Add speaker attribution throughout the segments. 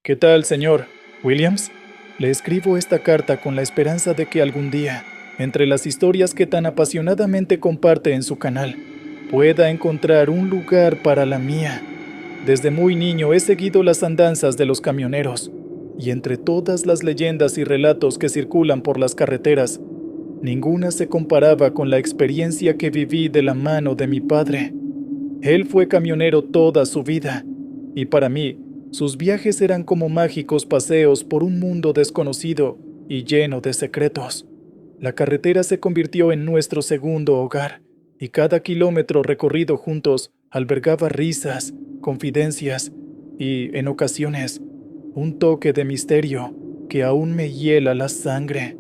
Speaker 1: ¿Qué tal, señor Williams? Le escribo esta carta con la esperanza de que algún día, entre las historias que tan apasionadamente comparte en su canal, pueda encontrar un lugar para la mía. Desde muy niño he seguido las andanzas de los camioneros, y entre todas las leyendas y relatos que circulan por las carreteras, ninguna se comparaba con la experiencia que viví de la mano de mi padre. Él fue camionero toda su vida, y para mí, sus viajes eran como mágicos paseos por un mundo desconocido y lleno de secretos. La carretera se convirtió en nuestro segundo hogar, y cada kilómetro recorrido juntos albergaba risas, confidencias y, en ocasiones, un toque de misterio que aún me hiela la sangre.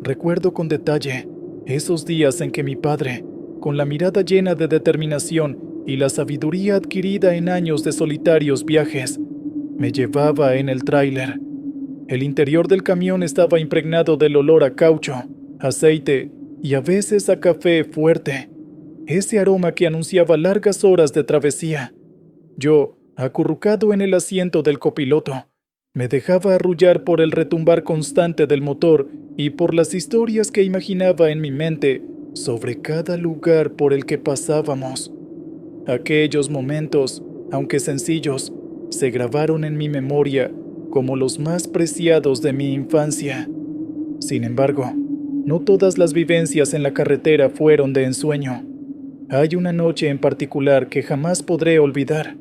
Speaker 1: Recuerdo con detalle esos días en que mi padre, con la mirada llena de determinación y la sabiduría adquirida en años de solitarios viajes, me llevaba en el tráiler. El interior del camión estaba impregnado del olor a caucho, aceite y a veces a café fuerte, ese aroma que anunciaba largas horas de travesía. Yo, acurrucado en el asiento del copiloto, me dejaba arrullar por el retumbar constante del motor y por las historias que imaginaba en mi mente sobre cada lugar por el que pasábamos. Aquellos momentos, aunque sencillos, se grabaron en mi memoria como los más preciados de mi infancia. Sin embargo, no todas las vivencias en la carretera fueron de ensueño. Hay una noche en particular que jamás podré olvidar,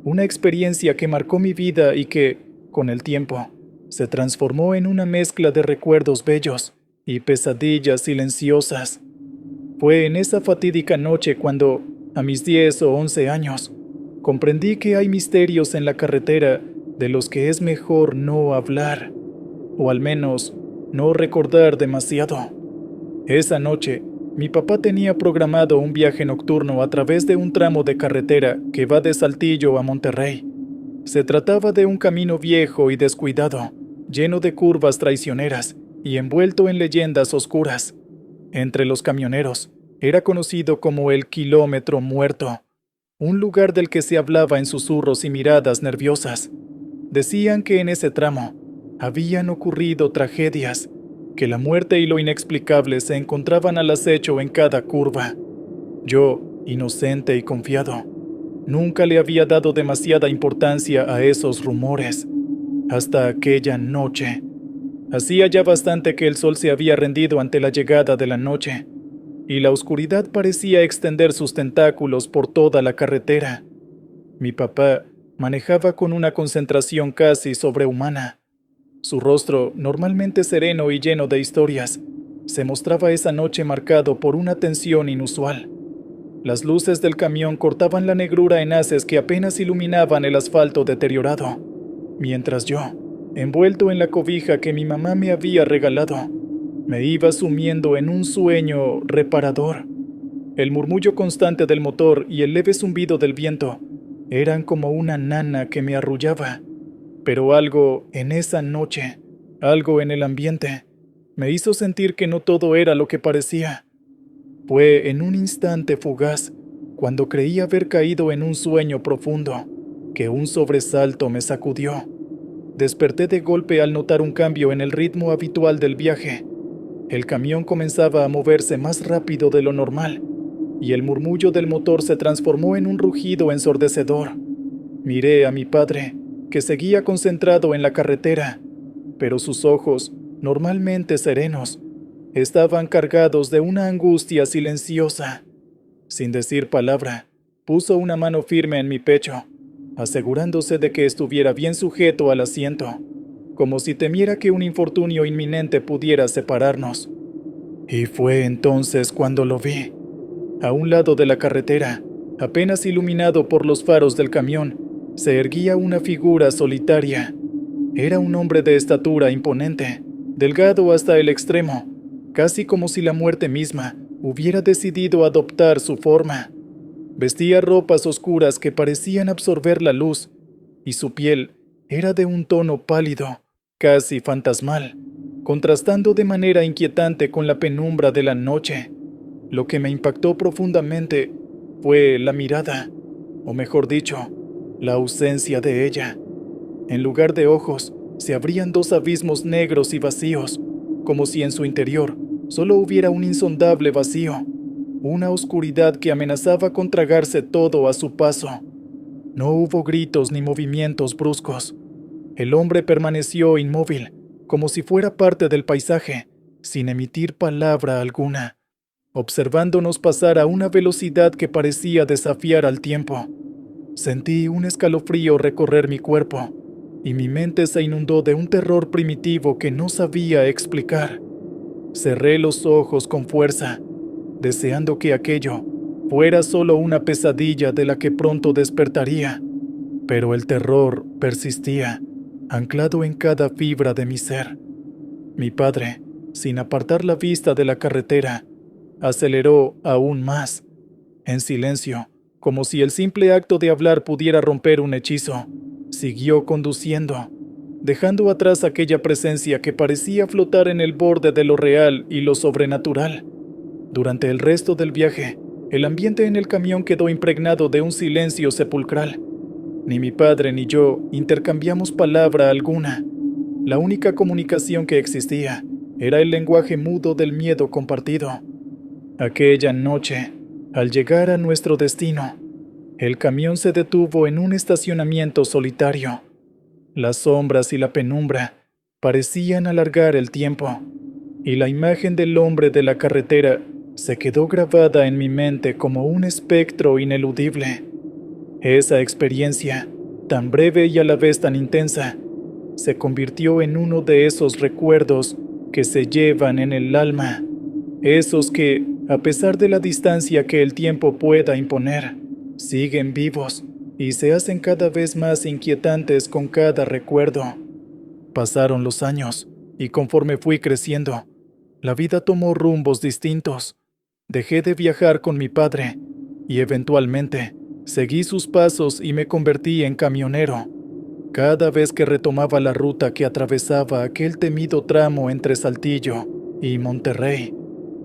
Speaker 1: una experiencia que marcó mi vida y que, con el tiempo, se transformó en una mezcla de recuerdos bellos y pesadillas silenciosas. Fue en esa fatídica noche cuando, a mis 10 o 11 años, comprendí que hay misterios en la carretera de los que es mejor no hablar, o al menos no recordar demasiado. Esa noche, mi papá tenía programado un viaje nocturno a través de un tramo de carretera que va de Saltillo a Monterrey. Se trataba de un camino viejo y descuidado, lleno de curvas traicioneras y envuelto en leyendas oscuras. Entre los camioneros, era conocido como el Kilómetro Muerto, un lugar del que se hablaba en susurros y miradas nerviosas. Decían que en ese tramo habían ocurrido tragedias, que la muerte y lo inexplicable se encontraban al acecho en cada curva. Yo, inocente y confiado, nunca le había dado demasiada importancia a esos rumores, hasta aquella noche. Hacía ya bastante que el sol se había rendido ante la llegada de la noche, y la oscuridad parecía extender sus tentáculos por toda la carretera. Mi papá manejaba con una concentración casi sobrehumana. Su rostro, normalmente sereno y lleno de historias, se mostraba esa noche marcado por una tensión inusual. Las luces del camión cortaban la negrura en haces que apenas iluminaban el asfalto deteriorado, mientras yo, envuelto en la cobija que mi mamá me había regalado, me iba sumiendo en un sueño reparador. El murmullo constante del motor y el leve zumbido del viento eran como una nana que me arrullaba, pero algo en esa noche, algo en el ambiente, me hizo sentir que no todo era lo que parecía. Fue en un instante fugaz, cuando creí haber caído en un sueño profundo, que un sobresalto me sacudió. Desperté de golpe al notar un cambio en el ritmo habitual del viaje. El camión comenzaba a moverse más rápido de lo normal, y el murmullo del motor se transformó en un rugido ensordecedor. Miré a mi padre, que seguía concentrado en la carretera, pero sus ojos, normalmente serenos, estaban cargados de una angustia silenciosa. Sin decir palabra, puso una mano firme en mi pecho, asegurándose de que estuviera bien sujeto al asiento, como si temiera que un infortunio inminente pudiera separarnos. Y fue entonces cuando lo vi. A un lado de la carretera, apenas iluminado por los faros del camión, se erguía una figura solitaria. Era un hombre de estatura imponente, delgado hasta el extremo, casi como si la muerte misma hubiera decidido adoptar su forma. Vestía ropas oscuras que parecían absorber la luz, y su piel era de un tono pálido, casi fantasmal, contrastando de manera inquietante con la penumbra de la noche. Lo que me impactó profundamente fue la mirada, o mejor dicho, la ausencia de ella. En lugar de ojos, se abrían dos abismos negros y vacíos, como si en su interior solo hubiera un insondable vacío, una oscuridad que amenazaba con tragarse todo a su paso. No hubo gritos ni movimientos bruscos. El hombre permaneció inmóvil, como si fuera parte del paisaje, sin emitir palabra alguna, observándonos pasar a una velocidad que parecía desafiar al tiempo. Sentí un escalofrío recorrer mi cuerpo, y mi mente se inundó de un terror primitivo que no sabía explicar. Cerré los ojos con fuerza, deseando que aquello fuera solo una pesadilla de la que pronto despertaría, pero el terror persistía, anclado en cada fibra de mi ser. Mi padre, sin apartar la vista de la carretera, aceleró aún más, en silencio, como si el simple acto de hablar pudiera romper un hechizo. Siguió conduciendo, dejando atrás aquella presencia que parecía flotar en el borde de lo real y lo sobrenatural. Durante el resto del viaje, el ambiente en el camión quedó impregnado de un silencio sepulcral. Ni mi padre ni yo intercambiamos palabra alguna. La única comunicación que existía era el lenguaje mudo del miedo compartido. Aquella noche, al llegar a nuestro destino, el camión se detuvo en un estacionamiento solitario. Las sombras y la penumbra parecían alargar el tiempo, y la imagen del hombre de la carretera se quedó grabada en mi mente como un espectro ineludible. Esa experiencia, tan breve y a la vez tan intensa, se convirtió en uno de esos recuerdos que se llevan en el alma, esos que, a pesar de la distancia que el tiempo pueda imponer, siguen vivos y se hacen cada vez más inquietantes con cada recuerdo. Pasaron los años, y conforme fui creciendo, la vida tomó rumbos distintos. Dejé de viajar con mi padre, y eventualmente seguí sus pasos y me convertí en camionero. Cada vez que retomaba la ruta que atravesaba aquel temido tramo entre Saltillo y Monterrey,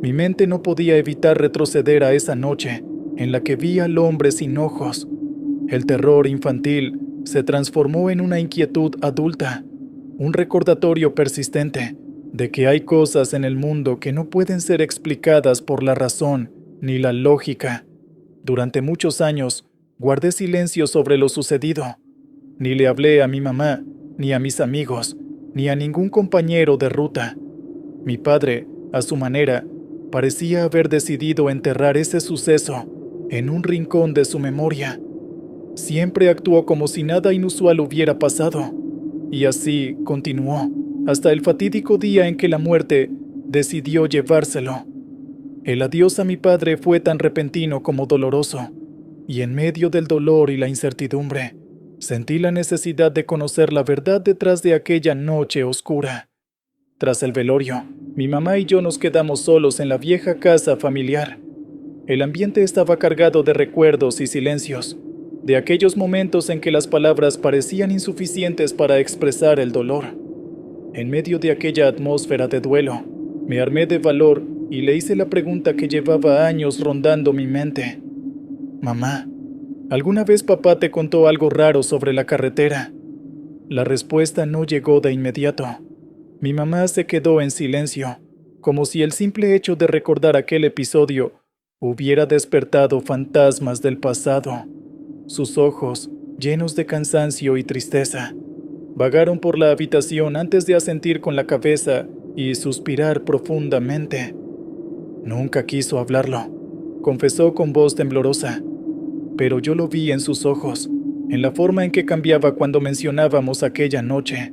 Speaker 1: mi mente no podía evitar retroceder a esa noche en la que vi al hombre sin ojos. El terror infantil se transformó en una inquietud adulta, un recordatorio persistente de que hay cosas en el mundo que no pueden ser explicadas por la razón ni la lógica. Durante muchos años, guardé silencio sobre lo sucedido. Ni le hablé a mi mamá, ni a mis amigos, ni a ningún compañero de ruta. Mi padre, a su manera, parecía haber decidido enterrar ese suceso en un rincón de su memoria. Siempre actuó como si nada inusual hubiera pasado, y así continuó, hasta el fatídico día en que la muerte decidió llevárselo. El adiós a mi padre fue tan repentino como doloroso, y en medio del dolor y la incertidumbre, sentí la necesidad de conocer la verdad detrás de aquella noche oscura. Tras el velorio, mi mamá y yo nos quedamos solos en la vieja casa familiar. El ambiente estaba cargado de recuerdos y silencios, de aquellos momentos en que las palabras parecían insuficientes para expresar el dolor. En medio de aquella atmósfera de duelo, me armé de valor y le hice la pregunta que llevaba años rondando mi mente. Mamá, ¿alguna vez papá te contó algo raro sobre la carretera? La respuesta no llegó de inmediato. Mi mamá se quedó en silencio, como si el simple hecho de recordar aquel episodio hubiera despertado fantasmas del pasado. Sus ojos, llenos de cansancio y tristeza, vagaron por la habitación antes de asentir con la cabeza y suspirar profundamente. Nunca quiso hablarlo, confesó con voz temblorosa, pero yo lo vi en sus ojos, en la forma en que cambiaba cuando mencionábamos aquella noche.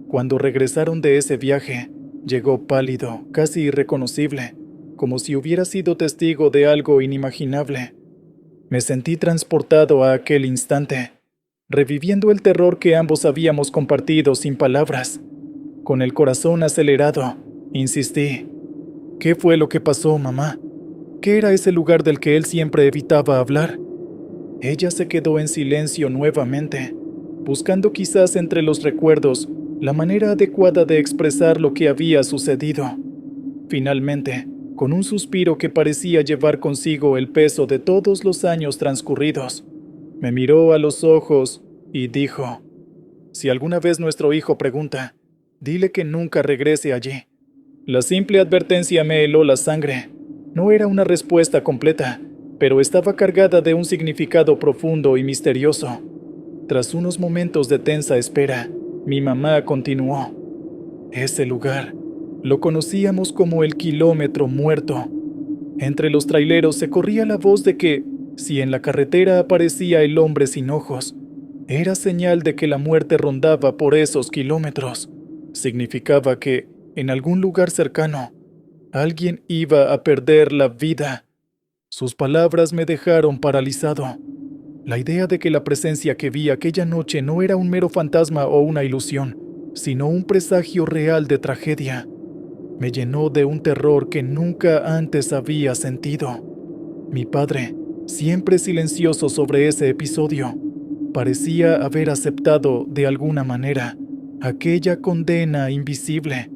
Speaker 1: Cuando regresaron de ese viaje, llegó pálido, casi irreconocible, como si hubiera sido testigo de algo inimaginable. Me sentí transportado a aquel instante, reviviendo el terror que ambos habíamos compartido sin palabras. Con el corazón acelerado, insistí. ¿Qué fue lo que pasó, mamá? ¿Qué era ese lugar del que él siempre evitaba hablar? Ella se quedó en silencio nuevamente, buscando quizás entre los recuerdos la manera adecuada de expresar lo que había sucedido. Finalmente, con un suspiro que parecía llevar consigo el peso de todos los años transcurridos, me miró a los ojos y dijo: Si alguna vez nuestro hijo pregunta, dile que nunca regrese allí. La simple advertencia me heló la sangre. No era una respuesta completa, pero estaba cargada de un significado profundo y misterioso. Tras unos momentos de tensa espera, mi mamá continuó. Ese lugar lo conocíamos como el kilómetro muerto. Entre los traileros se corría la voz de que, si en la carretera aparecía el hombre sin ojos, era señal de que la muerte rondaba por esos kilómetros. Significaba que, en algún lugar cercano, alguien iba a perder la vida. Sus palabras me dejaron paralizado. La idea de que la presencia que vi aquella noche no era un mero fantasma o una ilusión, sino un presagio real de tragedia, me llenó de un terror que nunca antes había sentido. Mi padre, siempre silencioso sobre ese episodio, parecía haber aceptado de alguna manera aquella condena invisible.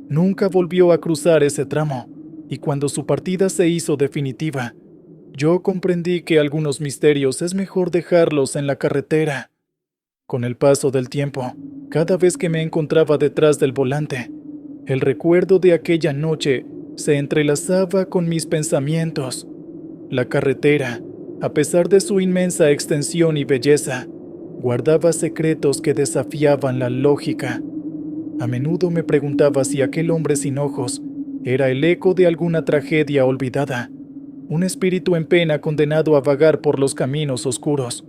Speaker 1: Nunca volvió a cruzar ese tramo, y cuando su partida se hizo definitiva, yo comprendí que algunos misterios es mejor dejarlos en la carretera. Con el paso del tiempo, cada vez que me encontraba detrás del volante, el recuerdo de aquella noche se entrelazaba con mis pensamientos. La carretera, a pesar de su inmensa extensión y belleza, guardaba secretos que desafiaban la lógica. A menudo me preguntaba si aquel hombre sin ojos era el eco de alguna tragedia olvidada, un espíritu en pena condenado a vagar por los caminos oscuros,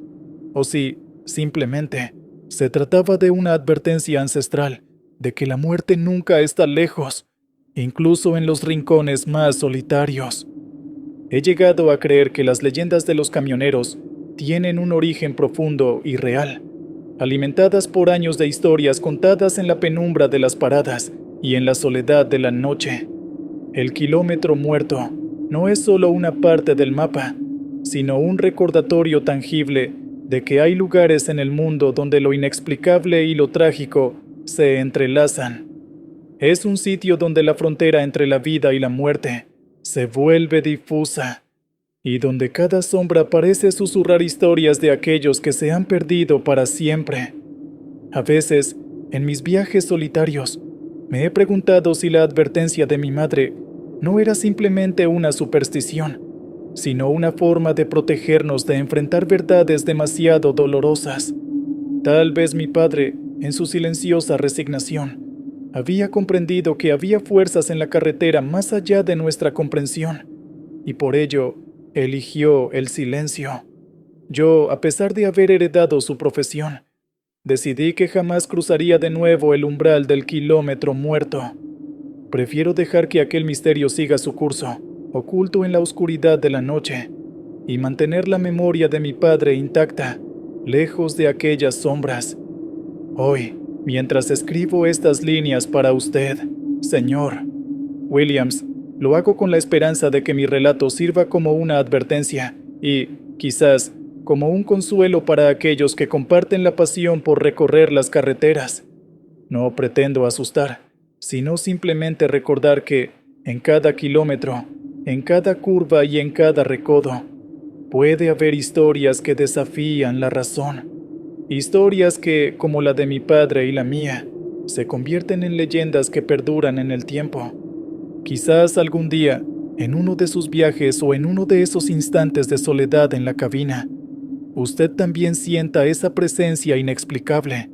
Speaker 1: o si, simplemente, se trataba de una advertencia ancestral de que la muerte nunca está lejos, incluso en los rincones más solitarios. He llegado a creer que las leyendas de los camioneros tienen un origen profundo y real, alimentadas por años de historias contadas en la penumbra de las paradas y en la soledad de la noche. El kilómetro muerto no es solo una parte del mapa, sino un recordatorio tangible de que hay lugares en el mundo donde lo inexplicable y lo trágico se entrelazan. Es un sitio donde la frontera entre la vida y la muerte se vuelve difusa, y donde cada sombra parece susurrar historias de aquellos que se han perdido para siempre. A veces, en mis viajes solitarios, me he preguntado si la advertencia de mi madre no era simplemente una superstición, sino una forma de protegernos de enfrentar verdades demasiado dolorosas. Tal vez mi padre, en su silenciosa resignación, había comprendido que había fuerzas en la carretera más allá de nuestra comprensión, y por ello eligió el silencio. Yo, a pesar de haber heredado su profesión, decidí que jamás cruzaría de nuevo el umbral del kilómetro muerto. Prefiero dejar que aquel misterio siga su curso, oculto en la oscuridad de la noche, y mantener la memoria de mi padre intacta, lejos de aquellas sombras. Hoy, mientras escribo estas líneas para usted, señor Williams, lo hago con la esperanza de que mi relato sirva como una advertencia y, quizás, como un consuelo para aquellos que comparten la pasión por recorrer las carreteras. No pretendo asustar, sino simplemente recordar que, en cada kilómetro, en cada curva y en cada recodo, puede haber historias que desafían la razón. Historias que, como la de mi padre y la mía, se convierten en leyendas que perduran en el tiempo. Quizás algún día, en uno de sus viajes o en uno de esos instantes de soledad en la cabina, usted también sienta esa presencia inexplicable.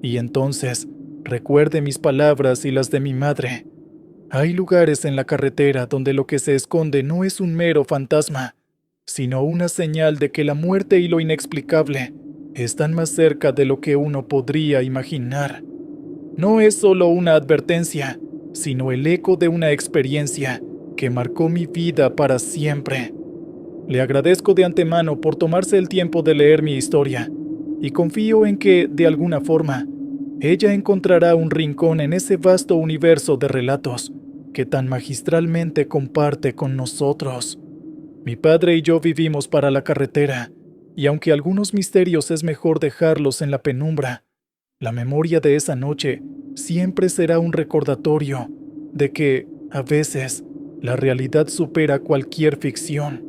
Speaker 1: Y entonces, recuerde mis palabras y las de mi madre. Hay lugares en la carretera donde lo que se esconde no es un mero fantasma, sino una señal de que la muerte y lo inexplicable están más cerca de lo que uno podría imaginar. No es solo una advertencia, sino el eco de una experiencia que marcó mi vida para siempre. Le agradezco de antemano por tomarse el tiempo de leer mi historia, y confío en que, de alguna forma, ella encontrará un rincón en ese vasto universo de relatos que tan magistralmente comparte con nosotros. Mi padre y yo vivimos para la carretera, y aunque algunos misterios es mejor dejarlos en la penumbra, la memoria de esa noche siempre será un recordatorio de que, a veces, la realidad supera cualquier ficción.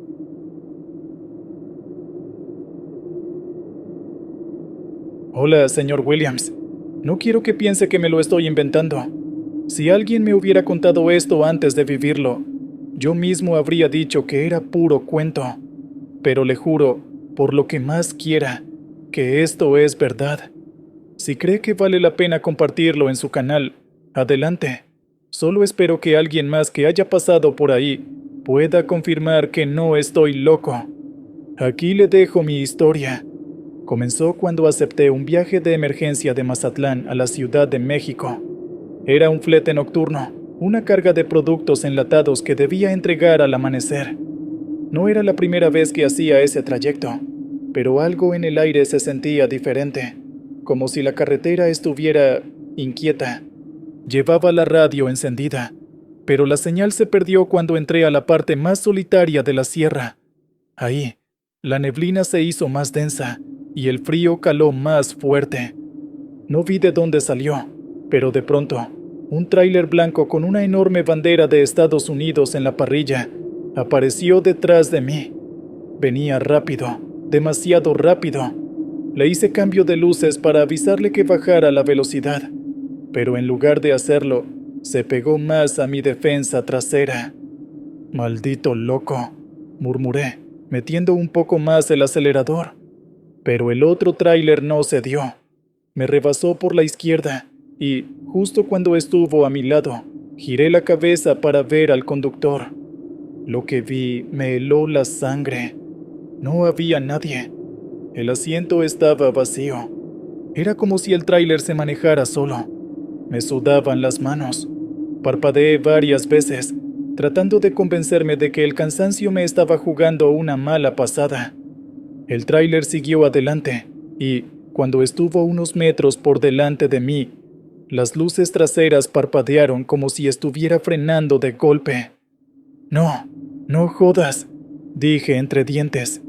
Speaker 1: Hola, señor Williams. No quiero que piense que me lo estoy inventando. Si alguien me hubiera contado esto antes de vivirlo, yo mismo habría dicho que era puro cuento. Pero le juro, por lo que más quiera, que esto es verdad. Si cree que vale la pena compartirlo en su canal, adelante. Solo espero que alguien más que haya pasado por ahí pueda confirmar que no estoy loco. Aquí le dejo mi historia. Comenzó cuando acepté un viaje de emergencia de Mazatlán a la Ciudad de México. Era un flete nocturno, una carga de productos enlatados que debía entregar al amanecer. No era la primera vez que hacía ese trayecto, pero algo en el aire se sentía diferente, como si la carretera estuviera inquieta. Llevaba la radio encendida, pero la señal se perdió cuando entré a la parte más solitaria de la sierra. Ahí, la neblina se hizo más densa y el frío caló más fuerte. No vi de dónde salió, pero de pronto, un tráiler blanco con una enorme bandera de Estados Unidos en la parrilla apareció detrás de mí. Venía rápido, demasiado rápido. Le hice cambio de luces para avisarle que bajara la velocidad, pero en lugar de hacerlo, se pegó más a mi defensa trasera. Maldito loco, murmuré, metiendo un poco más el acelerador. Pero el otro tráiler no cedió. Me rebasó por la izquierda y, justo cuando estuvo a mi lado, giré la cabeza para ver al conductor. Lo que vi me heló la sangre. No había nadie. El asiento estaba vacío. Era como si el tráiler se manejara solo. Me sudaban las manos. Parpadeé varias veces, tratando de convencerme de que el cansancio me estaba jugando una mala pasada. El tráiler siguió adelante y, cuando estuvo unos metros por delante de mí, las luces traseras parpadearon como si estuviera frenando de golpe. No, no jodas, dije entre dientes.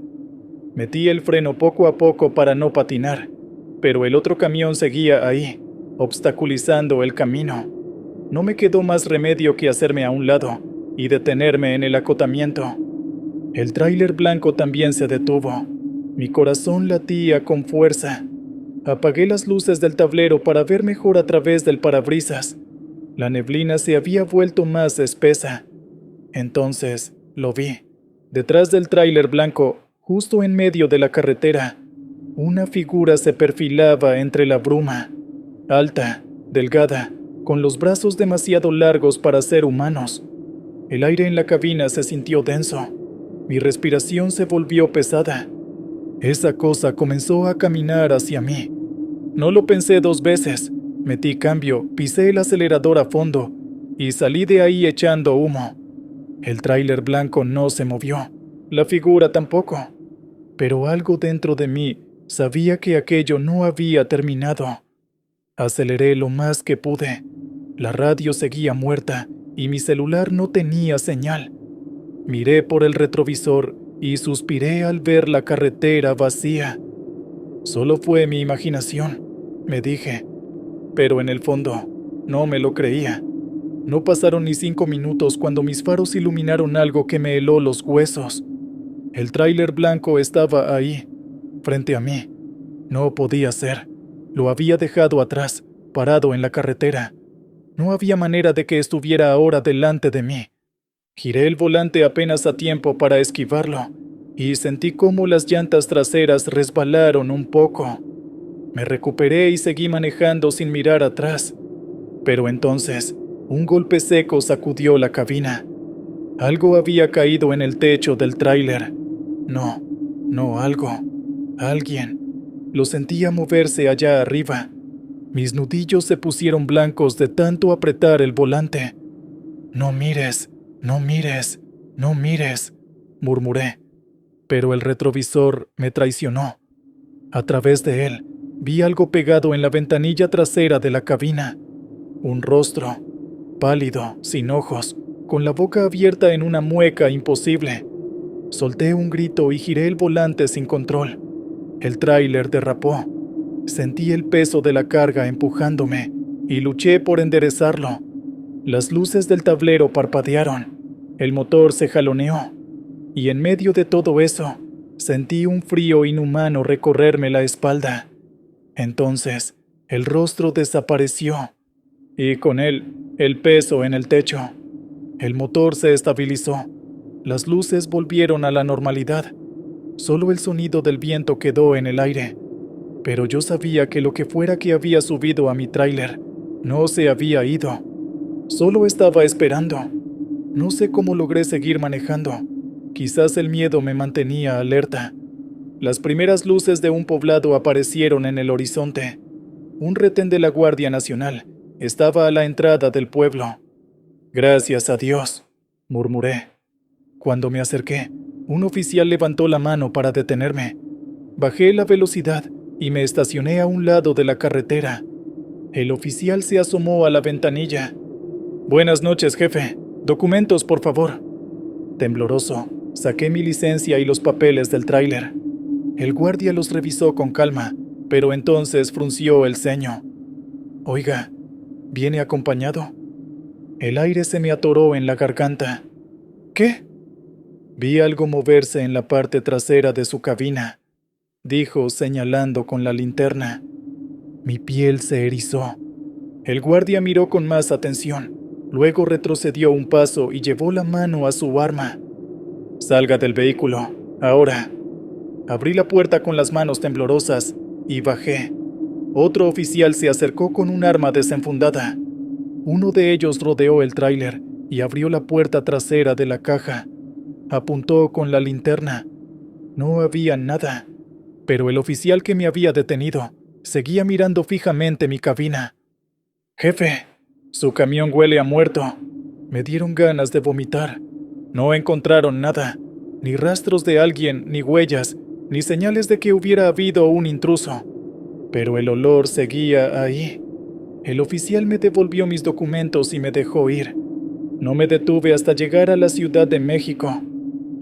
Speaker 1: Metí el freno poco a poco para no patinar, pero el otro camión seguía ahí, obstaculizando el camino. No me quedó más remedio que hacerme a un lado y detenerme en el acotamiento. El tráiler blanco también se detuvo. Mi corazón latía con fuerza. Apagué las luces del tablero para ver mejor a través del parabrisas. La neblina se había vuelto más espesa. Entonces lo vi. Detrás del tráiler blanco, justo en medio de la carretera, una figura se perfilaba entre la bruma. Alta, delgada, con los brazos demasiado largos para ser humanos. El aire en la cabina se sintió denso. Mi respiración se volvió pesada. Esa cosa comenzó a caminar hacia mí. No lo pensé dos veces. Metí cambio, pisé el acelerador a fondo y salí de ahí echando humo. El tráiler blanco no se movió, la figura tampoco. Pero algo dentro de mí sabía que aquello no había terminado. Aceleré lo más que pude. La radio seguía muerta y mi celular no tenía señal. Miré por el retrovisor y suspiré al ver la carretera vacía. Solo fue mi imaginación, me dije, pero en el fondo no me lo creía. No pasaron ni 5 minutos cuando mis faros iluminaron algo que me heló los huesos. El tráiler blanco estaba ahí, frente a mí. No podía ser. Lo había dejado atrás, parado en la carretera. No había manera de que estuviera ahora delante de mí. Giré el volante apenas a tiempo para esquivarlo, y sentí cómo las llantas traseras resbalaron un poco. Me recuperé y seguí manejando sin mirar atrás. Pero entonces, un golpe seco sacudió la cabina. Algo había caído en el techo del tráiler. No algo. Alguien. Lo sentía moverse allá arriba. Mis nudillos se pusieron blancos de tanto apretar el volante. No mires, no mires, no mires, murmuré. Pero el retrovisor me traicionó. A través de él, vi algo pegado en la ventanilla trasera de la cabina. Un rostro, pálido, sin ojos, con la boca abierta en una mueca imposible. Solté un grito y giré el volante sin control. El tráiler derrapó. Sentí el peso de la carga empujándome y luché por enderezarlo. Las luces del tablero parpadearon. El motor se jaloneó. Y en medio de todo eso, sentí un frío inhumano recorrerme la espalda. Entonces, el rostro desapareció, y con él, el peso en el techo. El motor se estabilizó. Las luces volvieron a la normalidad. Solo el sonido del viento quedó en el aire. Pero yo sabía que lo que fuera que había subido a mi tráiler no se había ido. Solo estaba esperando. No sé cómo logré seguir manejando. Quizás el miedo me mantenía alerta. Las primeras luces de un poblado aparecieron en el horizonte. Un retén de la Guardia Nacional estaba a la entrada del pueblo. «Gracias a Dios», murmuré. Cuando me acerqué, un oficial levantó la mano para detenerme. Bajé la velocidad y me estacioné a un lado de la carretera. El oficial se asomó a la ventanilla. «Buenas noches, jefe. Documentos, por favor». Tembloroso, saqué mi licencia y los papeles del tráiler. El guardia los revisó con calma, pero entonces frunció el ceño. «Oiga, ¿viene acompañado?» El aire se me atoró en la garganta. «¿Qué?» Vi algo moverse en la parte trasera de su cabina, dijo señalando con la linterna. Mi piel se erizó. El guardia miró con más atención, luego retrocedió un paso y llevó la mano a su arma. «Salga del vehículo, ahora». Abrí la puerta con las manos temblorosas y bajé. Otro oficial se acercó con un arma desenfundada. Uno de ellos rodeó el tráiler y abrió la puerta trasera de la caja. Apuntó con la linterna. No había nada, pero el oficial que me había detenido seguía mirando fijamente mi cabina. «Jefe, su camión huele a muerto». Me dieron ganas de vomitar. No encontraron nada, ni rastros de alguien, ni huellas, ni señales de que hubiera habido un intruso. Pero el olor seguía ahí. El oficial me devolvió mis documentos y me dejó ir. No me detuve hasta llegar a la Ciudad de México.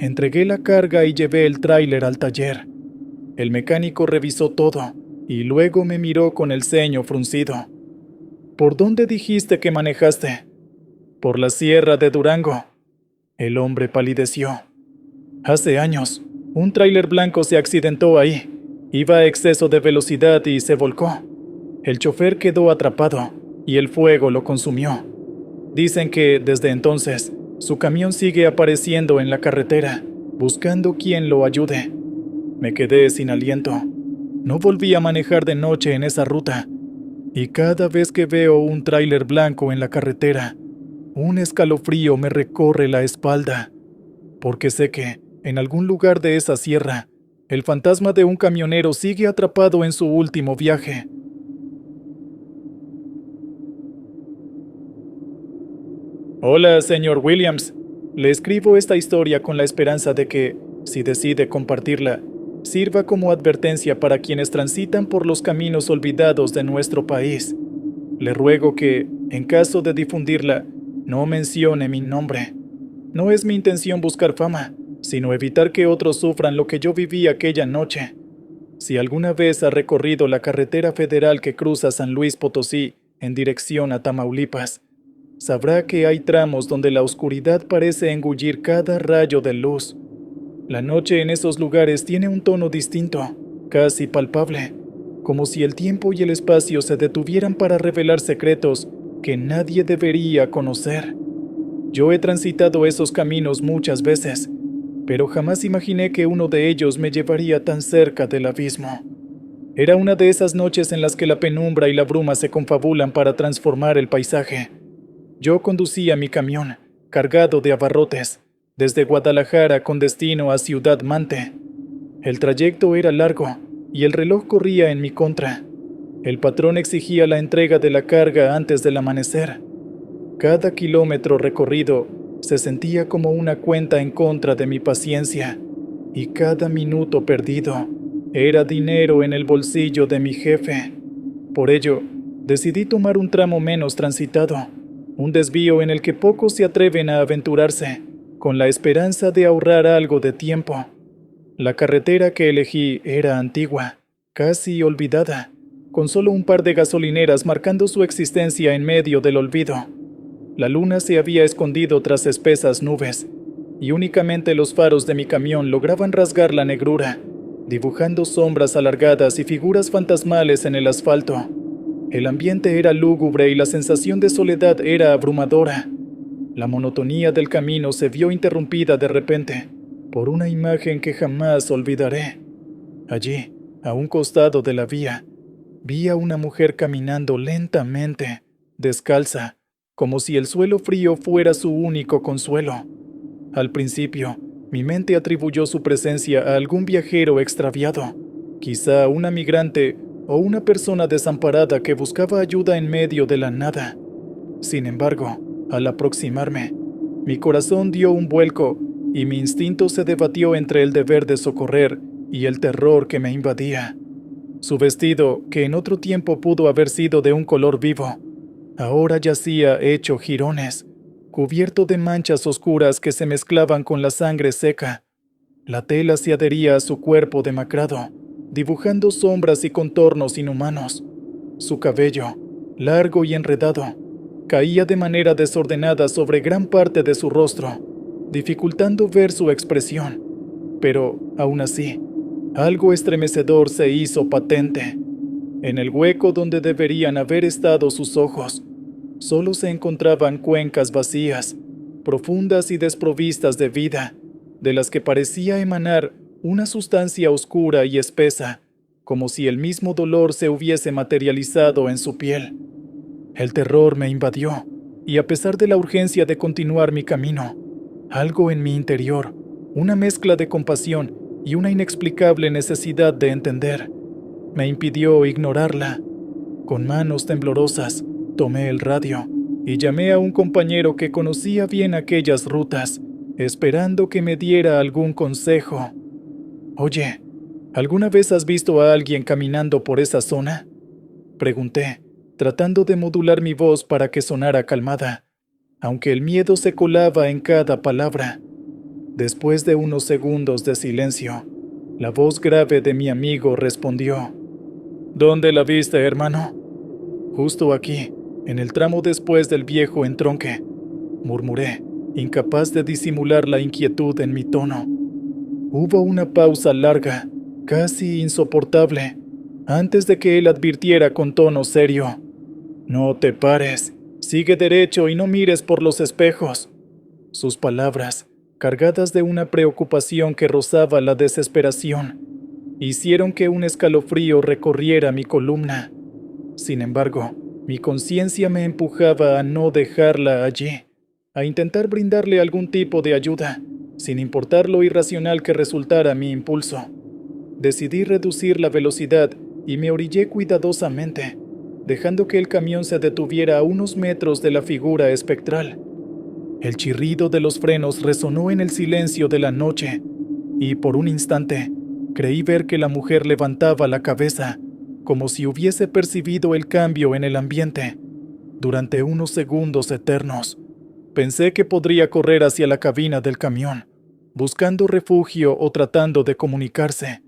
Speaker 1: Entregué la carga y llevé el tráiler al taller. El mecánico revisó todo y luego me miró con el ceño fruncido. «¿Por dónde dijiste que manejaste?» «Por la sierra de Durango». El hombre palideció. «Hace años, un tráiler blanco se accidentó ahí. Iba a exceso de velocidad y se volcó. El chofer quedó atrapado y el fuego lo consumió. Dicen que, desde entonces, su camión sigue apareciendo en la carretera, buscando quien lo ayude». Me quedé sin aliento. No volví a manejar de noche en esa ruta. Y cada vez que veo un tráiler blanco en la carretera, un escalofrío me recorre la espalda, porque sé que, en algún lugar de esa sierra, el fantasma de un camionero sigue atrapado en su último viaje. Hola, señor Williams. Le escribo esta historia con la esperanza de que, si decide compartirla, sirva como advertencia para quienes transitan por los caminos olvidados de nuestro país. Le ruego que, en caso de difundirla, no mencione mi nombre. No es mi intención buscar fama, sino evitar que otros sufran lo que yo viví aquella noche. Si alguna vez ha recorrido la carretera federal que cruza San Luis Potosí en dirección a Tamaulipas, sabrá que hay tramos donde la oscuridad parece engullir cada rayo de luz. La noche en esos lugares tiene un tono distinto, casi palpable, como si el tiempo y el espacio se detuvieran para revelar secretos que nadie debería conocer. Yo he transitado esos caminos muchas veces, pero jamás imaginé que uno de ellos me llevaría tan cerca del abismo. Era una de esas noches en las que la penumbra y la bruma se confabulan para transformar el paisaje. Yo conducía mi camión, cargado de abarrotes, desde Guadalajara con destino a Ciudad Mante. El trayecto era largo y el reloj corría en mi contra. El patrón exigía la entrega de la carga antes del amanecer. Cada kilómetro recorrido se sentía como una cuenta en contra de mi paciencia, y cada minuto perdido era dinero en el bolsillo de mi jefe. Por ello, decidí tomar un tramo menos transitado, un desvío en el que pocos se atreven a aventurarse, con la esperanza de ahorrar algo de tiempo. La carretera que elegí era antigua, casi olvidada, con solo un par de gasolineras marcando su existencia en medio del olvido. La luna se había escondido tras espesas nubes, y únicamente los faros de mi camión lograban rasgar la negrura, dibujando sombras alargadas y figuras fantasmales en el asfalto. El ambiente era lúgubre y la sensación de soledad era abrumadora. La monotonía del camino se vio interrumpida de repente por una imagen que jamás olvidaré. Allí, a un costado de la vía, vi a una mujer caminando lentamente, descalza, como si el suelo frío fuera su único consuelo. Al principio, mi mente atribuyó su presencia a algún viajero extraviado, quizá una migrante o una persona desamparada que buscaba ayuda en medio de la nada. Sin embargo, al aproximarme, mi corazón dio un vuelco y mi instinto se debatió entre el deber de socorrer y el terror que me invadía. Su vestido, que en otro tiempo pudo haber sido de un color vivo, ahora yacía hecho jirones, cubierto de manchas oscuras que se mezclaban con la sangre seca. La tela se adhería a su cuerpo demacrado, dibujando sombras y contornos inhumanos. Su cabello, largo y enredado, caía de manera desordenada sobre gran parte de su rostro, dificultando ver su expresión. Pero, aún así, algo estremecedor se hizo patente. En el hueco donde deberían haber estado sus ojos, solo se encontraban cuencas vacías, profundas y desprovistas de vida, de las que parecía emanar una sustancia oscura y espesa, como si el mismo dolor se hubiese materializado en su piel. El terror me invadió, y a pesar de la urgencia de continuar mi camino, algo en mi interior, una mezcla de compasión y una inexplicable necesidad de entender, me impidió ignorarla. Con manos temblorosas, tomé el radio y llamé a un compañero que conocía bien aquellas rutas, esperando que me diera algún consejo. «Oye, ¿alguna vez has visto a alguien caminando por esa zona?», pregunté, tratando de modular mi voz para que sonara calmada, aunque el miedo se colaba en cada palabra. Después de unos segundos de silencio, la voz grave de mi amigo respondió: «¿Dónde la viste, hermano?». «Justo aquí, en el tramo después del viejo entronque», murmuré, incapaz de disimular la inquietud en mi tono. Hubo una pausa larga, casi insoportable, antes de que él advirtiera con tono serio: «No te pares, sigue derecho y no mires por los espejos». Sus palabras, cargadas de una preocupación que rozaba la desesperación, hicieron que un escalofrío recorriera mi columna. Sin embargo, mi conciencia me empujaba a no dejarla allí, a intentar brindarle algún tipo de ayuda, sin importar lo irracional que resultara mi impulso. Decidí reducir la velocidad y me orillé cuidadosamente, dejando que el camión se detuviera a unos metros de la figura espectral. El chirrido de los frenos resonó en el silencio de la noche, y por un instante creí ver que la mujer levantaba la cabeza, como si hubiese percibido el cambio en el ambiente. Durante unos segundos eternos, pensé que podría correr hacia la cabina del camión, buscando refugio o tratando de comunicarse,